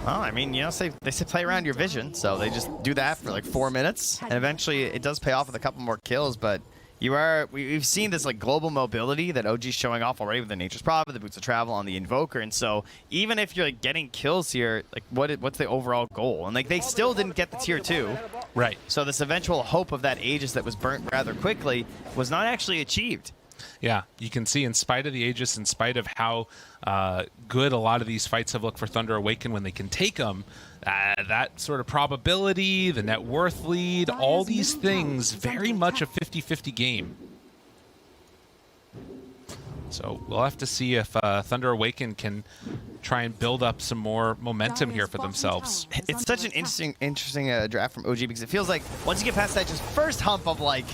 Well, I mean, you know, they say play around your vision, so they just do that for like 4 minutes, and eventually it does pay off with a couple more kills, but we've seen this like global mobility that OG's showing off already with the Nature's Prophet, the Boots of Travel on the Invoker, and so even if you're like getting kills here, like what's the overall goal? And like they still didn't get the tier 2. Right. So this eventual hope of that Aegis that was burnt rather quickly was not actually achieved. Yeah, you can see in spite of the Aegis, in spite of how good a lot of these fights have looked for Thunder Awaken when they can take them, that sort of probability, the net worth lead, all these things, very much a 50-50 game. So we'll have to see if Thunder Awaken can try and build up some more momentum here for themselves. It's such an interesting draft from OG because it feels like once you get past that just first hump of like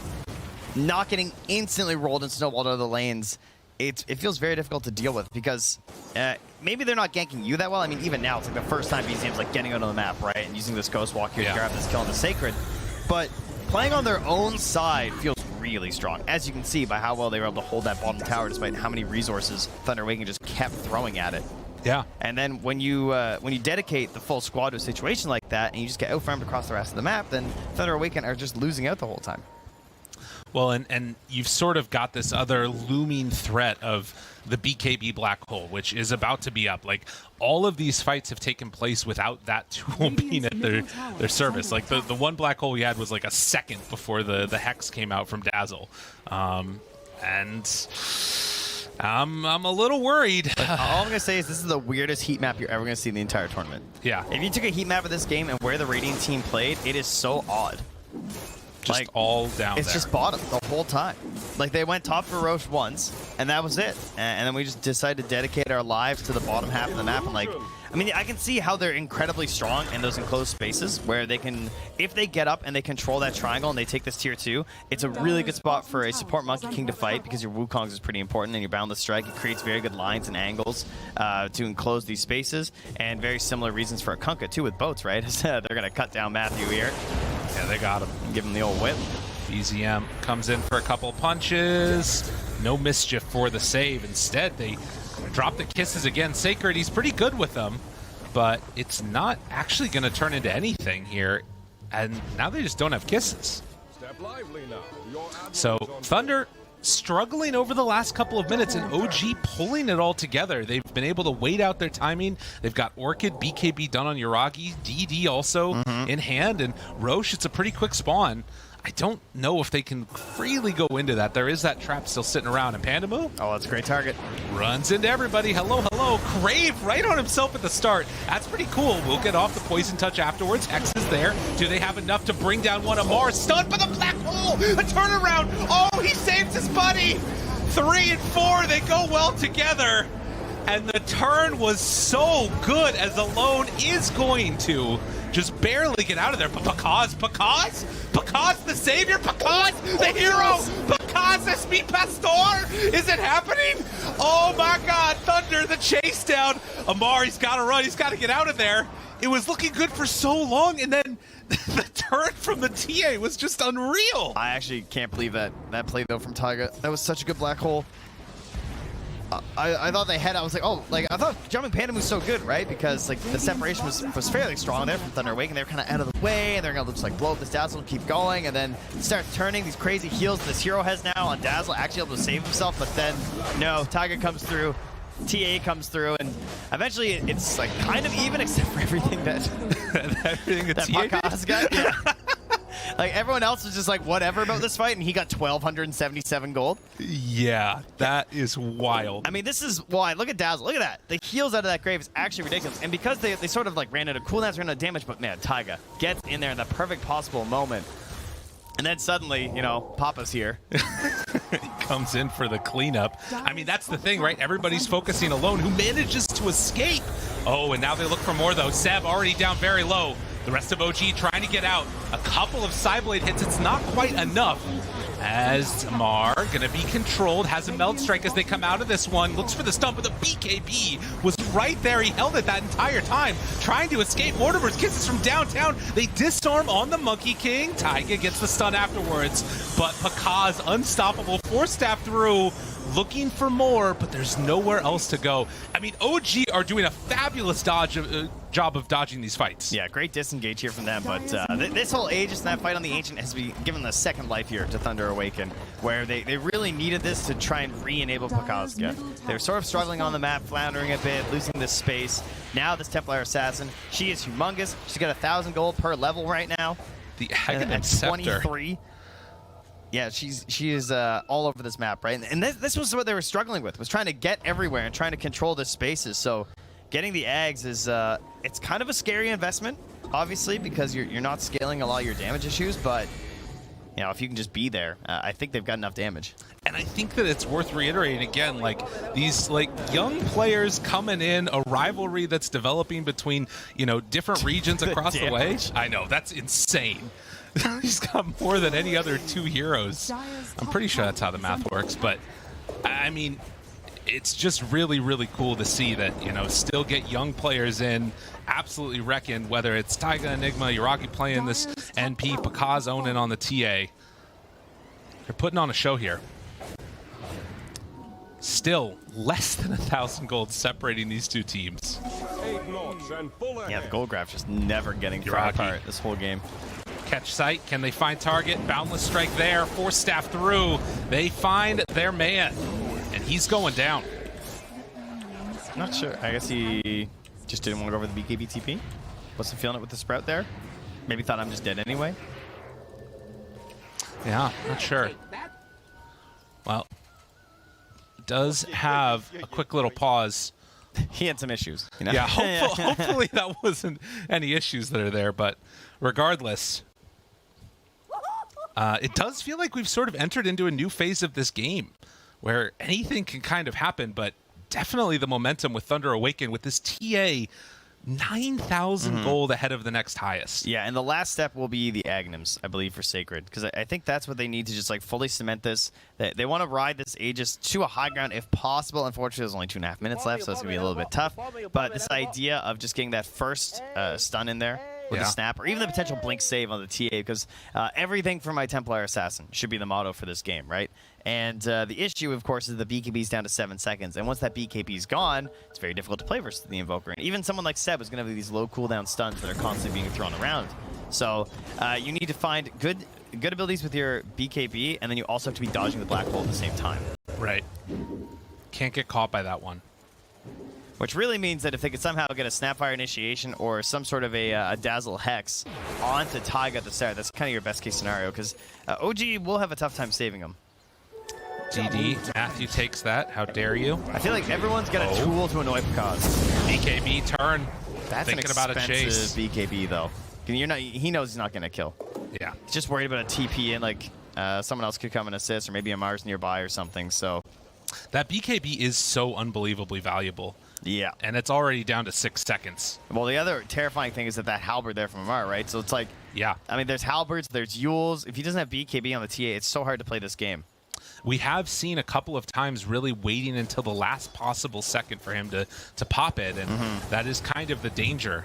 not getting instantly rolled and snowballed out of the lanes, it feels very difficult to deal with because maybe they're not ganking you that well. I mean, even now, it's like the first time BZM's like getting onto the map, right? And using this Ghost Walk here to grab this kill on the Sacred. But playing on their own side feels really strong, as you can see by how well they were able to hold that bottom tower despite how many resources Thunder Awaken just kept throwing at it. Yeah. And then when you dedicate the full squad to a situation like that and you just get out-farmed across the rest of the map, then Thunder Awaken are just losing out the whole time. Well, and you've sort of got this other looming threat of the BKB black hole, which is about to be up. Like, all of these fights have taken place without that tool being at their service. Like, the one black hole we had was like a second before the Hex came out from Dazzle. And I'm a little worried. All I'm going to say is this is the weirdest heat map you're ever going to see in the entire tournament. Yeah. If you took a heat map of this game and where the Radiant team played, it is so odd. Just like, all down it's there. Just bottom the whole time. Like, they went top for Roche once, and that was it. And then we just decided to dedicate our lives to the bottom half of the map. And, like, I mean, I can see how they're incredibly strong in those enclosed spaces where they can, if they get up and they control that triangle and they take this tier 2, it's a really good spot for a support Monkey King to fight because your Wukongs is pretty important and your Boundless Strike. It creates very good lines and angles to enclose these spaces. And very similar reasons for a Kunkka, too, with boats, right? They're going to cut down Matthew here. Yeah, they got him. Give him the old whip. BZM comes in for a couple punches. No mischief for the save. Instead, they drop the kisses again. Sacred, he's pretty good with them, but it's not actually going to turn into anything here. And now they just don't have kisses. So Thunder struggling over the last couple of minutes, and OG pulling it all together. They've been able to wait out their timing. They've got Orchid, BKB done on Yuragi, DD also in hand, and Roche, it's a pretty quick spawn. I don't know if they can freely go into that. There is that trap still sitting around. And Pandamu? Oh, that's a great target. Runs into everybody. Hello, hello. Crave right on himself at the start. That's pretty cool. We'll get off the Poison Touch afterwards. Hex is there. Do they have enough to bring down one of Mars? Stunned by the black hole. A turnaround. Oh, he saves his buddy. 3 and 4. They go well together. And the turn was so good as Alone is going to just barely get out of there. But Pakaz the savior, Pakaz the hero, Pakaz SP Pastor, is it happening? Oh my God, Thunder, the chase down. Amari's got to run, he's got to get out of there. It was looking good for so long, and then the turn from the TA was just unreal. I actually can't believe that play though from Taiga. That was such a good black hole. I thought they had, I was like, oh, like, I thought jumping Panda was so good, right? Because, like, the separation was fairly strong there from Thunder Awaken. They were kind of out of the way, and they're going to just, like, blow up this Dazzle and keep going, and then start turning these crazy heals this hero has now on Dazzle, actually able to save himself, but then, no, Tiger comes through, TA comes through, and eventually it's, like, kind of even, except for everything that everything that Pakaz got. Yeah. Like, everyone else was just like, whatever about this fight, and he got 1,277 gold. Yeah, that is wild. I mean, this is why. Look at Dazzle. Look at that. The heals out of that grave is actually ridiculous. And because they sort of like ran out of cooldowns, ran out of damage, but man, Taiga gets in there in the perfect possible moment. And then suddenly, you know, Papa's here. He comes in for the cleanup. I mean, that's the thing, right? Everybody's focusing alone. Who manages to escape? Oh, and now they look for more, though. Seb already down very low. The rest of OG trying to get out. A couple of Psyblade hits. It's not quite enough. As Mar gonna be controlled, has a meld strike as they come out of this one. Looks for the stun, but the BKB was right there. He held it that entire time, trying to escape. Mortimer's kisses from downtown. They disarm on the Monkey King. Taiga gets the stun afterwards, but Pakaz unstoppable. Force staff through, looking for more, but there's nowhere else to go. I mean, OG are doing a fabulous job of dodging these fights. Yeah, great disengage here from them, but this whole Aegis and that fight on the Ancient has been given the second life here to Thunder Awaken, where they really needed this to try and re-enable Pakazka. They were sort of struggling on the map, floundering a bit, losing this space. Now this Templar Assassin, she is humongous. She's got 1,000 gold per level right now. The Aghanim Scepter. 23. Yeah, she is all over this map, right? And this was what they were struggling with, was trying to get everywhere and trying to control the spaces. So getting the Ags is, it's kind of a scary investment, obviously, because you're not scaling a lot of your damage issues, but, you know, if you can just be there, I think they've got enough damage. And I think that it's worth reiterating again, like, these, like, young players coming in, a rivalry that's developing between, you know, different regions across the way. I know, that's insane. He's got more than any other two heroes. I'm pretty sure that's how the math works, but I mean, it's just really, really cool to see that, you know, still get young players in, absolutely wrecking, whether it's Taiga, Enigma, Yuragi playing this NP, Pakaz owning on the TA. They're putting on a show here. Still less than 1,000 gold separating these two teams. Yeah, the gold graph just never getting far apart this whole game. Catch sight. Can they find target? Boundless strike there. Force staff through. They find their man, and he's going down. Not sure. I guess he just didn't want to go over the BKB TP. Wasn't feeling it with the Sprout there. Maybe thought I'm just dead anyway. Yeah, not sure. Well, does have a quick little pause. He had some issues. You know? Yeah, hopefully that wasn't any issues that are there, but regardless, it does feel like we've sort of entered into a new phase of this game where anything can kind of happen, but definitely the momentum with Thunder Awaken with this TA 9,000 gold ahead of the next highest. Yeah, and the last step will be the Aghanims, I believe, for Sacred, because I think that's what they need to just like fully cement this. They want to ride this Aegis to a high ground if possible. Unfortunately, there's only 2.5 minutes left, so it's going to be a little bit tough. But this idea of just getting that first stun in there with a snap, or even the potential blink save on the TA, because everything for my Templar Assassin should be the motto for this game, right? And the issue, of course, is the BKB's down to 7 seconds. And once that BKB's gone, it's very difficult to play versus the Invoker. And even someone like Seb is going to have these low cooldown stuns that are constantly being thrown around. So you need to find good abilities with your BKB, and then you also have to be dodging the Black Hole at the same time. Right. Can't get caught by that one. Which really means that if they could somehow get a Snapfire Initiation or some sort of a Dazzle Hex onto Taiga at the start, that's kind of your best case scenario, because OG will have a tough time saving him. DD, Matthew takes that. How dare you? I feel like everyone's got a tool to annoy Pakaz. BKB turn. That's thinking an about a chase. BKB though. He knows he's not going to kill. Yeah. He's just worried about a TP and like someone else could come and assist, or maybe a Mars nearby or something. So that BKB is so unbelievably valuable. Yeah. And it's already down to 6 seconds. Well, the other terrifying thing is that halberd there from Amar, right? So it's like, yeah. I mean, there's halberds, there's Yules. If he doesn't have BKB on the TA, it's so hard to play this game. We have seen a couple of times really waiting until the last possible second for him to pop it, and that is kind of the danger,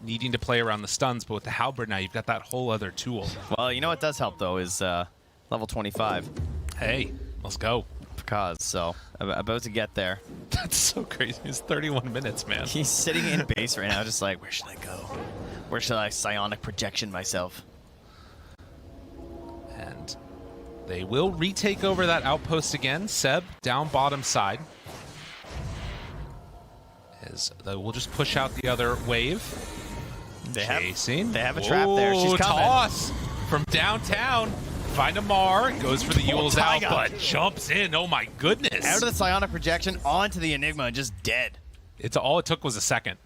needing to play around the stuns, but with the halberd now, you've got that whole other tool. Well, you know what does help, though, is level 25. Hey, let's go. Because, so, about to get there. That's so crazy. It's 31 minutes, man. He's sitting in base right now, just like, where should I go? Where should I psionic projection myself? And they will retake over that outpost again. Seb down bottom side. As they will just push out the other wave. Chasing. They have a trap there. She's coming. Toss. from downtown. Find Amar, goes for the Yule's out, but jumps in. Oh my goodness. Out of the psionic projection onto the Enigma and just dead. All it took was a second.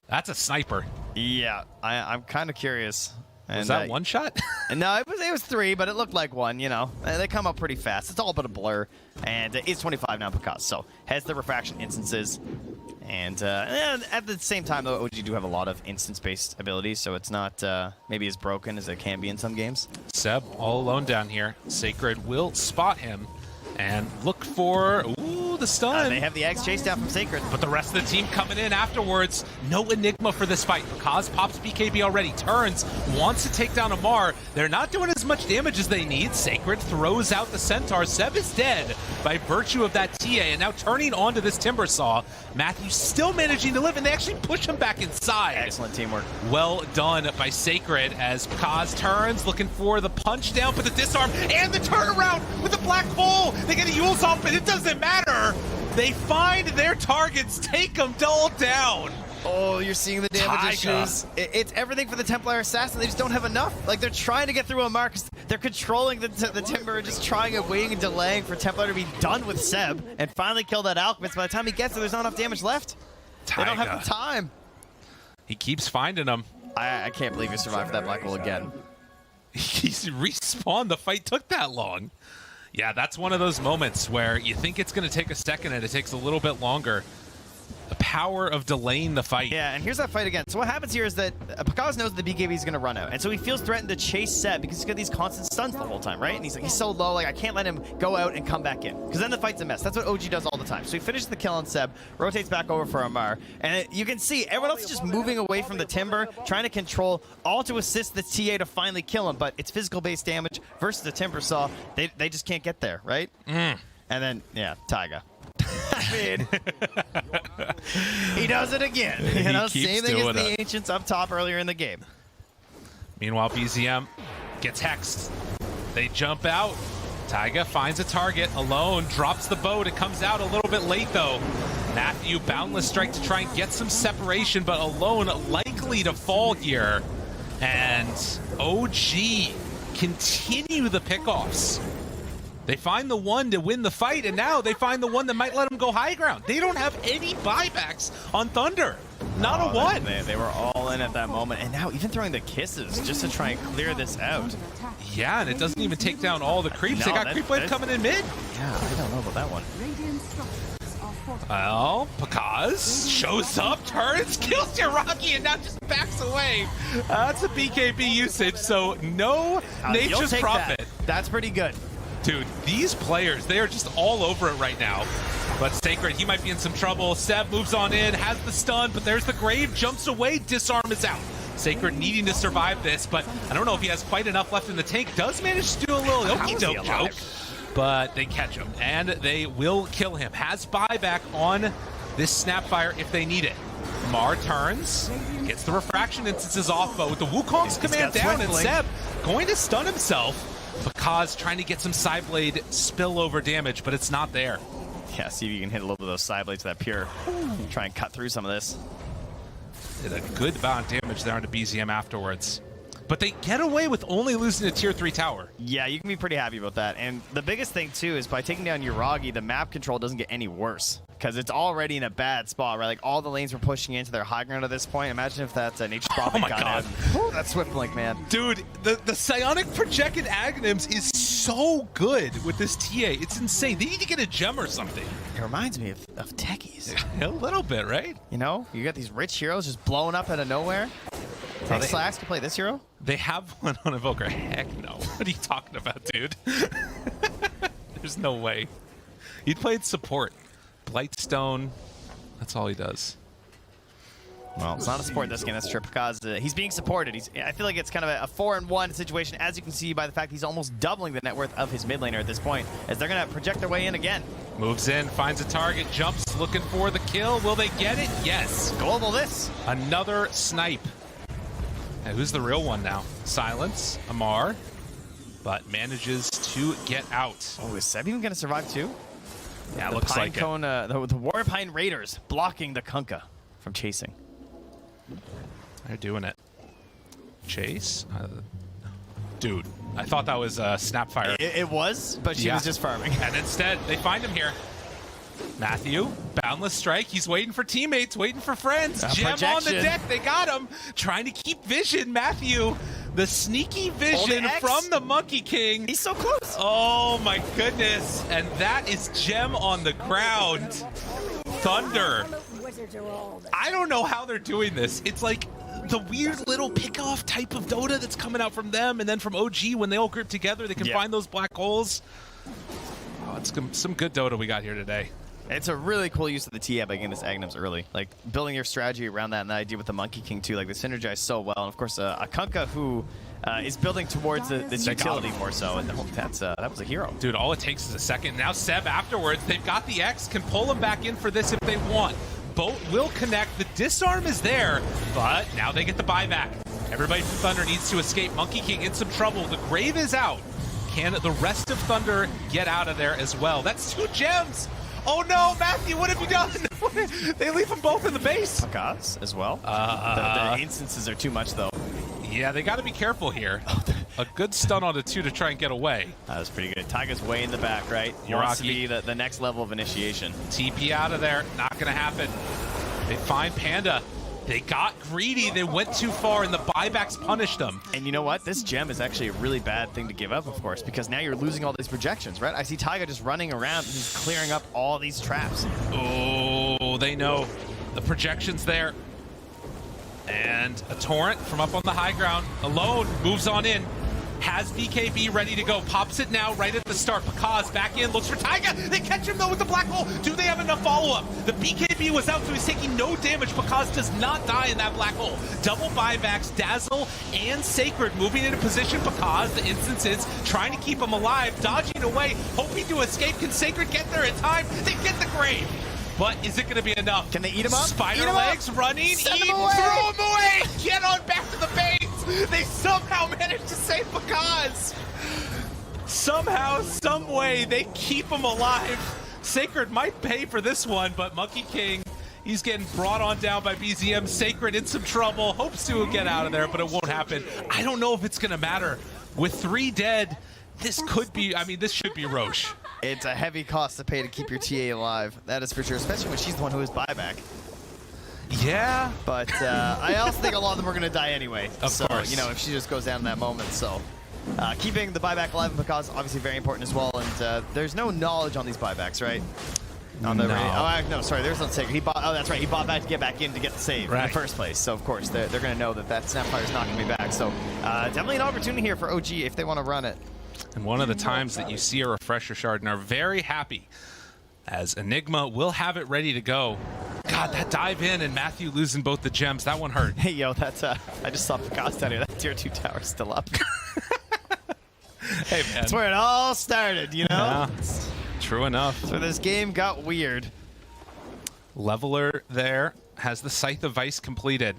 That's a sniper. Yeah, I'm kind of curious. And, was that one shot? No, it was 3, but it looked like 1, you know. They come up pretty fast. It's all but a blur. And it's 25 now, Picasso. So has the refraction instances. And at the same time, though, OG do have a lot of instance-based abilities, so it's not maybe as broken as it can be in some games. Seb all alone down here. Sacred will spot him and look for the stun. They have the Axe chase down from Sacred. But the rest of the team coming in afterwards. No Enigma for this fight. Kaz pops BKB already. Turns, wants to take down Amar. They're not doing as much damage as they need. Sacred throws out the Centaur. Seb is dead by virtue of that TA. And now turning onto this Timber Saw. Matthew still managing to live, and they actually push him back inside. Excellent teamwork. Well done by Sacred as Kaz turns, looking for the punch down, but the disarm and the turnaround with the black hole. They get a Yule's off, but it doesn't matter. They find their targets, take them all down. Oh, you're seeing the damage issues. It's everything for the Templar Assassin. They just don't have enough. Like, they're trying to get through a mark. They're controlling the Timber, just trying and waiting and delaying for Templar to be done with Seb and finally kill that Alchemist. By the time he gets there, there's not enough damage left. They don't have the time. He keeps finding them. I can't believe he survived that black hole again. He's respawned. The fight took that long. Yeah, that's one of those moments where you think it's going to take a second and it takes a little bit longer. The power of delaying the fight. Yeah, and here's that fight again. So what happens here is that Picasso knows the BKB is going to run out, and so he feels threatened to chase Seb because he's got these constant stuns the whole time, right? And he's so low, like, I can't let him go out and come back in, because then the fight's a mess. That's what OG does all the time. So he finishes the kill on Seb, rotates back over for Amar, and you can see everyone else is just moving away from the Timber, trying to control, all to assist the TA to finally kill him, but it's physical-based damage versus the Timber Saw. They just can't get there, right? And then, yeah, Taiga. I mean, he does it again. You know, same thing as the Ancients up top earlier in the game. Meanwhile, BZM gets hexed. They jump out. Taiga finds a target alone, drops the boat. It comes out a little bit late, though. Matthew, Boundless Strike to try and get some separation, but alone likely to fall here. And OG continue the pickoffs. They find the one to win the fight, and now they find the one that might let them go high ground. They don't have any buybacks on Thunder. Not a one. They were all in at that moment, and now even throwing the kisses just to try and clear this out. Yeah, and it doesn't even take down all the creeps. They got Creep Wave coming in mid. Yeah, I don't know about that one. Well, Pakaz shows up, turns, kills Jiraki, and now just backs away. That's a BKB usage, so no Nature's Prophet. That's pretty good. Dude, these players, they are just all over it right now. But Sacred, he might be in some trouble. Seb moves on in, has the stun, but there's the Grave, jumps away, disarm is out. Sacred needing to survive this, but I don't know if he has quite enough left in the tank. Does manage to do a little okey-doke joke, but they catch him, and they will kill him. Has buyback on this Snapfire if they need it. Mar turns, gets the refraction instances off, but with the Wukong's command down, and Seb going to stun himself. Kaz trying to get some Psyblade spillover damage, but it's not there. Yeah, see if you can hit a little bit of those Psyblades with that pure. Try and cut through some of this. Did a good amount of damage there onto BZM afterwards. But they get away with only losing a tier 3 tower. Yeah, you can be pretty happy about that. And the biggest thing, too, is by taking down Uragi, the map control doesn't get any worse. Because it's already in a bad spot, right? Like, all the lanes were pushing into their high ground at this point. Imagine if that Nature's Prophet got out. Oh, that Swift Blink, man. Dude, the Psionic Projected Aghanims is so good with this TA. It's insane. They need to get a gem or something. It reminds me of techies. A little bit, right? You know, you got these rich heroes just blowing up out of nowhere. Slacks can play this hero? They have one on Evoker. Heck no. What are you talking about, dude? There's no way. He played support. Blightstone. That's all he does. Well, it's not a support in this game, that's true, because he's being supported. I feel like it's kind of a 4-in-1 situation, as you can see by the fact he's almost doubling the net worth of his mid laner at this point, as they're going to project their way in again. Moves in, finds a target, jumps, looking for the kill. Will they get it? Yes. Global this. Another snipe. And who's the real one now? Silence, Amar, but manages to get out. Oh, is Seb even going to survive too? Yeah, the looks Pine like Cone, it. The War Pine Raiders blocking the Kunkka from chasing. They're doing it. Chase. Dude, I thought that was Snapfire. It was, but she was just farming. And instead, they find him here. Matthew, boundless strike. He's waiting for teammates, waiting for friends. Gem on the deck. They got him. Trying to keep vision. Matthew, the sneaky vision from the Monkey King. He's so close. Oh, my goodness. And that is Gem on the ground. Thunder. I don't know how they're doing this. It's like the weird little pick-off type of Dota that's coming out from them, and then from OG, when they all group together, they can find those black holes. Oh, it's some good Dota we got here today. It's a really cool use of the TF again, this Aghanim's early. Like, building your strategy around that and the idea with the Monkey King, too. Like, they synergize so well. And, of course, Akunka, who is building towards this utility more so. And that was a hero. Dude, all it takes is a second. Now Seb afterwards, they've got the X, can pull him back in for this if they want. Boat will connect. The disarm is there, but now they get the buyback. Everybody from Thunder needs to escape. Monkey King in some trouble. The Grave is out. Can the rest of Thunder get out of there as well? That's 2 gems. Oh no, Matthew, what have you done? They leave them both in the base. Pakaz as well. The instances are too much, though. Yeah, they got to be careful here. A good stun on the 2 to try and get away. That was pretty good. Taiga's way in the back, right? He wants to be the next level of initiation. TP out of there. Not going to happen. They find Panda. They got greedy. They went too far, and the buybacks punished them. And you know what? This gem is actually a really bad thing to give up, of course, because now you're losing all these projections, right? I see Taiga just running around, and he's clearing up all these traps. Oh, they know. The projection's there. And a Torrent from up on the high ground, alone, moves on in. Has BKB ready to go. Pops it now right at the start. Pakaz back in, looks for Taiga. They catch him though with the black hole. Do they have enough follow-up? The BKB was out, so he's taking no damage. Pakaz does not die in that black hole. Double buybacks, Dazzle and Sacred moving into position. Pakaz, the instances, trying to keep him alive, dodging away, hoping to escape. Can Sacred get there in time? They get the Grave. But is it going to be enough? Can they eat him up? Spider legs running. Send Eat, him away. throw him away. Get on back to the base. They somehow managed to save Pakaz. Somehow, some way, they keep him alive. Sacred might pay for this one, but Monkey King, he's getting brought on down by BZM. Sacred in some trouble. Hopes to get out of there, but it won't happen. I don't know if it's going to matter. With 3 dead, this could be, I mean, this should be Roche. It's a heavy cost to pay to keep your TA alive. That is for sure, especially when she's the one who is buyback. Yeah. But I also think a lot of them are going to die anyway. Of course. You know, if she just goes down in that moment. So keeping the buyback alive because obviously very important as well. And there's no knowledge on these buybacks, right? On the no, sorry, there's no Sacred. That's right. He bought back to get back in to get the save in the first place. So of course they're going to know that Snapfire is not going to be back. So definitely an opportunity here for OG if they want to run it. And one of the times that you see a refresher shard and are very happy, as Enigma will have it ready to go. God, that dive in and Matthew losing both the gems, that one hurt. Hey, yo, that's I just saw the cost down here. That tier 2 tower is still up. Hey, man. That's where it all started, you know? Yeah, true enough. So this game got weird. Leveler there has the Scythe of Vice completed.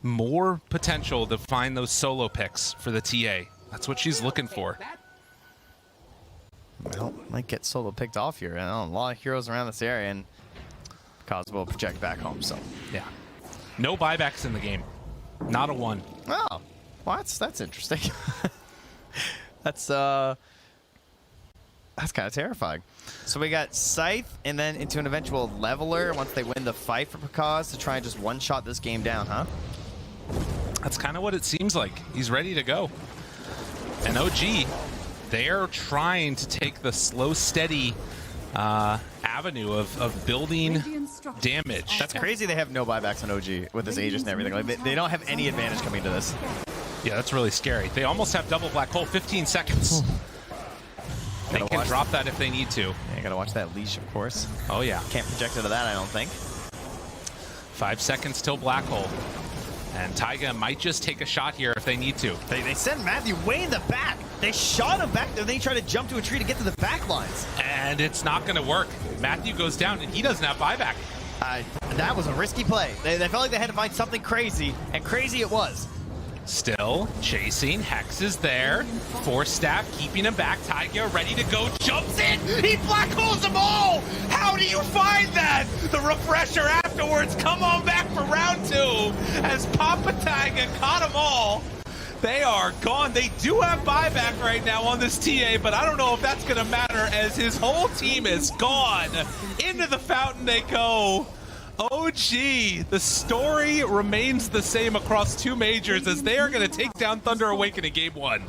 More potential to find those solo picks for the TA. That's what she's looking for. Well, might get solo picked off here. A lot of heroes around this area, and Cause will project back home. So yeah, no buybacks in the game. Not a one. Oh, well, that's interesting. That's kind of terrifying. So we got Scythe, and then into an eventual Leveler once they win the fight for Pakaz to try and just one-shot this game down, huh? That's kind of what it seems like. He's ready to go. And OG, they're trying to take the slow, steady avenue of building damage. That's crazy they have no buybacks on OG with this Aegis and everything. Like, they don't have any advantage coming to this. Yeah, that's really scary. They almost have double black hole, 15 seconds. They can drop that if they need to. Yeah, you gotta watch that leash, of course. Oh, yeah. Can't project into that, I don't think. 5 seconds till black hole. And Taiga might just take a shot here if they need to. They sent Matthew way in the back. They shot him back there. Then he tried to jump to a tree to get to the back lines. And it's not going to work. Matthew goes down, and he doesn't have buyback. That was a risky play. They felt like they had to find something crazy, and crazy it was. Still chasing. Hex is there. Force staff keeping him back. Taiga ready to go. Jumps in. He black holes them all. How do you find that? The refresher afterwards. Come on back for round 2 as Papa Taiga caught them all. They are gone. They do have buyback right now on this TA, but I don't know if that's going to matter as his whole team is gone. Into the fountain they go. OG, the story remains the same across two majors as they are going to take down Thunder Awaken in game one.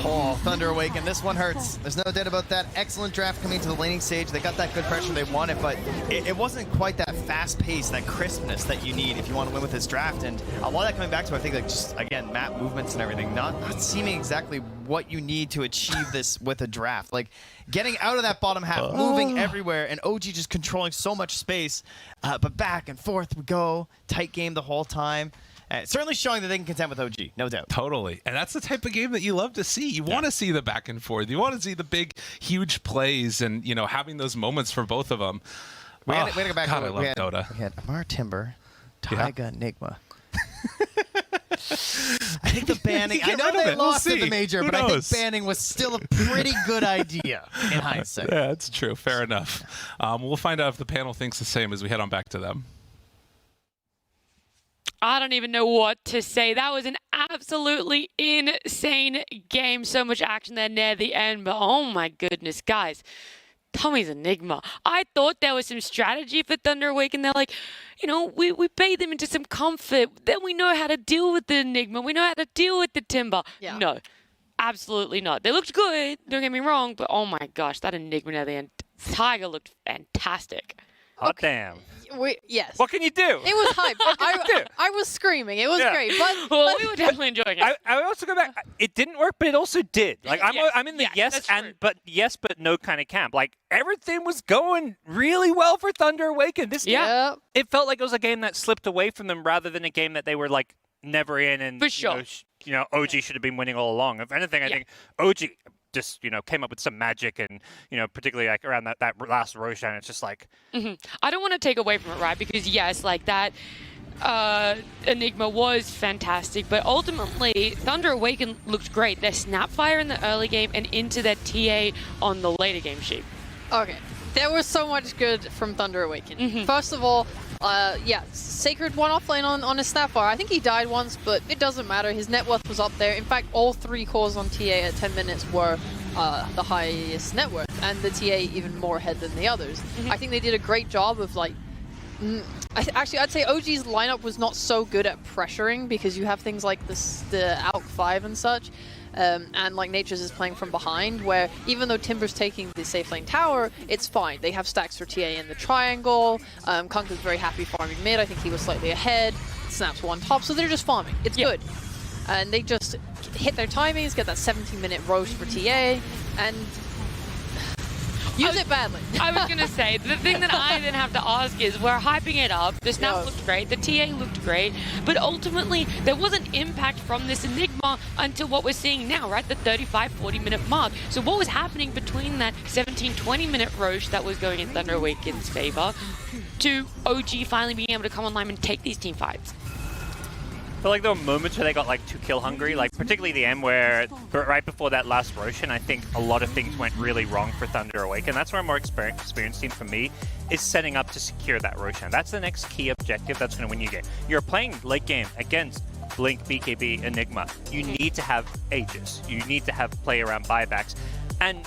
Oh, Thunder Awaken, this one hurts. There's no doubt about that. Excellent draft coming to the laning stage. They got that good pressure, they won it, but it wasn't quite that fast pace, that crispness that you need if you want to win with this draft. And a lot of that coming back to, I think, like just, again, map movements and everything, not seeming exactly what you need to achieve this with a draft. Like, getting out of that bottom half, moving everywhere, and OG just controlling so much space, but back and forth we go, tight game the whole time. Certainly showing that they can contend with OG, no doubt. Totally. And that's the type of game that you love to see. You want to see the back and forth. You want to see the big, huge plays and, you know, having those moments for both of them. We had to go back. God, I love Dota. We had Amar Timber, Taiga, Enigma. I think the banning, I know they lost at the major, but I think banning was still a pretty good idea in hindsight. Yeah, that's true. Fair enough. We'll find out if the panel thinks the same as we head on back to them. I don't even know what to say. That was an absolutely insane game. So much action there near the end, but oh my goodness, guys. Tommy's Enigma. I thought there was some strategy for Thunder Awaken. They're like, you know, we bait them into some comfort. Then we know how to deal with the Enigma. We know how to deal with the Timber. Yeah. No, absolutely not. They looked good, don't get me wrong, but oh my gosh, that Enigma near the end. Tiger looked fantastic. Hot damn. Yes. What can you do? It was hype. I was screaming. It was great. But we were definitely enjoying it. I also go back. It didn't work, but it also did. Like I'm in the yes but no kind of camp. Like everything was going really well for Thunder Awaken. It felt like it was a game that slipped away from them rather than a game that they were like never in. And for sure, OG should have been winning all along. If anything, I think OG just came up with some magic, and particularly like around that last Roshan, it's just like I don't want to take away from it, right? Because yes, like that Enigma was fantastic, but ultimately Thunder Awaken looked great. Their Snapfire in the early game and into their TA on the later game sheet. Okay, there was so much good from Thunder Awaken. First of all, Sacred won offlane on his Snapfire. I think he died once, but it doesn't matter. His net worth was up there. In fact, all 3 cores on TA at 10 minutes were the highest net worth, and the TA even more ahead than the others. I think they did a great job of like... Actually, I'd say OG's lineup was not so good at pressuring because you have things like the ALK 5 and such. And like Nature's is playing from behind, where even though Timber's taking the safe lane tower, it's fine. They have stacks for TA in the triangle. Kunka's very happy farming mid. I think he was slightly ahead. Snaps one top, so they're just farming. It's good. And they just hit their timings, get that 17-minute roast for TA, and use it badly. I was going to say, the thing that I then have to ask is, we're hyping it up, the snap looked great, the TA looked great, but ultimately, there wasn't impact from this Enigma until what we're seeing now, right? The 35-40 minute mark. So what was happening between that 17-20 minute roast that was going in Thunder Awaken's favor to OG finally being able to come online and take these team fights? I feel like there were moments where they got like too kill hungry, like particularly the end where right before that last Roshan, I think a lot of things went really wrong for Thunder Awaken. That's where a more experienced team for me is setting up to secure that Roshan. That's the next key objective that's going to win you game. You're playing late game against Blink, BKB, Enigma. You need to have Aegis. You need to have play around buybacks. And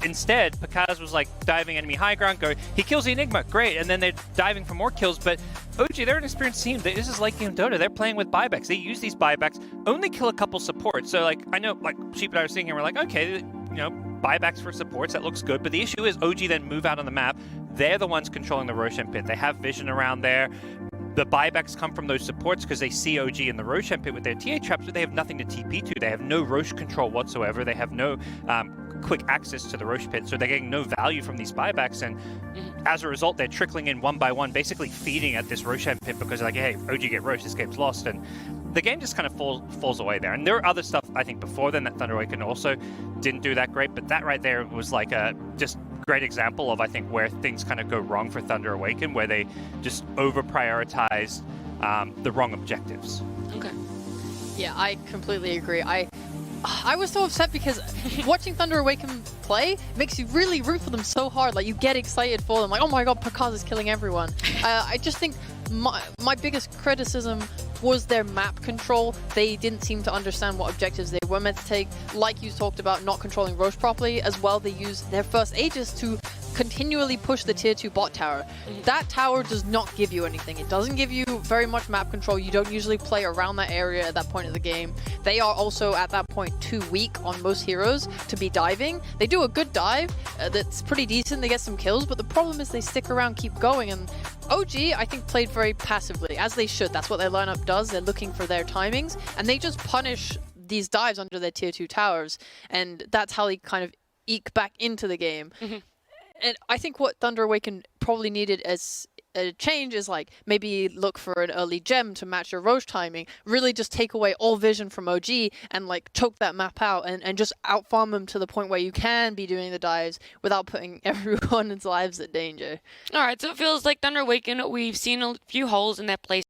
instead, Pakaz was like diving enemy high ground, he kills the Enigma, great, and then they're diving for more kills, but OG, they're an experienced team. This is like game Dota. They're playing with buybacks. They use these buybacks, only kill a couple supports. So like, I know like Sheep and I were sitting here, we're like, okay, buybacks for supports, that looks good, but the issue is OG then move out on the map. They're the ones controlling the Roshan pit. They have vision around there. The buybacks come from those supports because they see OG in the Roshan pit with their TA traps, but they have nothing to TP to. They have no Rosh control whatsoever. They have no quick access to the Rosh pit, so they're getting no value from these buybacks, and as a result, they're trickling in one by one, basically feeding at this Roshan pit because they're like, hey, OG get Rosh, this game's lost, and the game just kind of falls away there. And there are other stuff, I think, before then that Thunder Awaken also didn't do that great, but that right there was like a just great example of, I think, where things kind of go wrong for Thunder Awaken, where they just over-prioritize the wrong objectives. Okay. Yeah, I completely agree. I was so upset because watching Thunder Awaken play makes you really root for them so hard. Like, you get excited for them. Like, oh my god, Pakaz is killing everyone. I just think my biggest criticism was their map control. They didn't seem to understand what objectives they were meant to take. Like you talked about not controlling Roche properly as well, they used their first Aegis to continually push the tier 2 bot tower. That tower does not give you anything. It doesn't give you very much map control. You don't usually play around that area at that point of the game. They are also at that point too weak on most heroes to be diving. They do a good dive that's pretty decent. They get some kills, but the problem is they stick around, keep going, and OG, I think, played very passively, as they should. That's what their lineup does. They're looking for their timings, and they just punish these dives under their tier 2 towers, and that's how they kind of eke back into the game. And I think what Thunder Awaken probably needed as a change is like maybe look for an early gem to match your Roche timing, really just take away all vision from OG and like choke that map out and just outfarm them to the point where you can be doing the dives without putting everyone's lives at danger. All right, so it feels like Thunder Awaken, we've seen a few holes in their play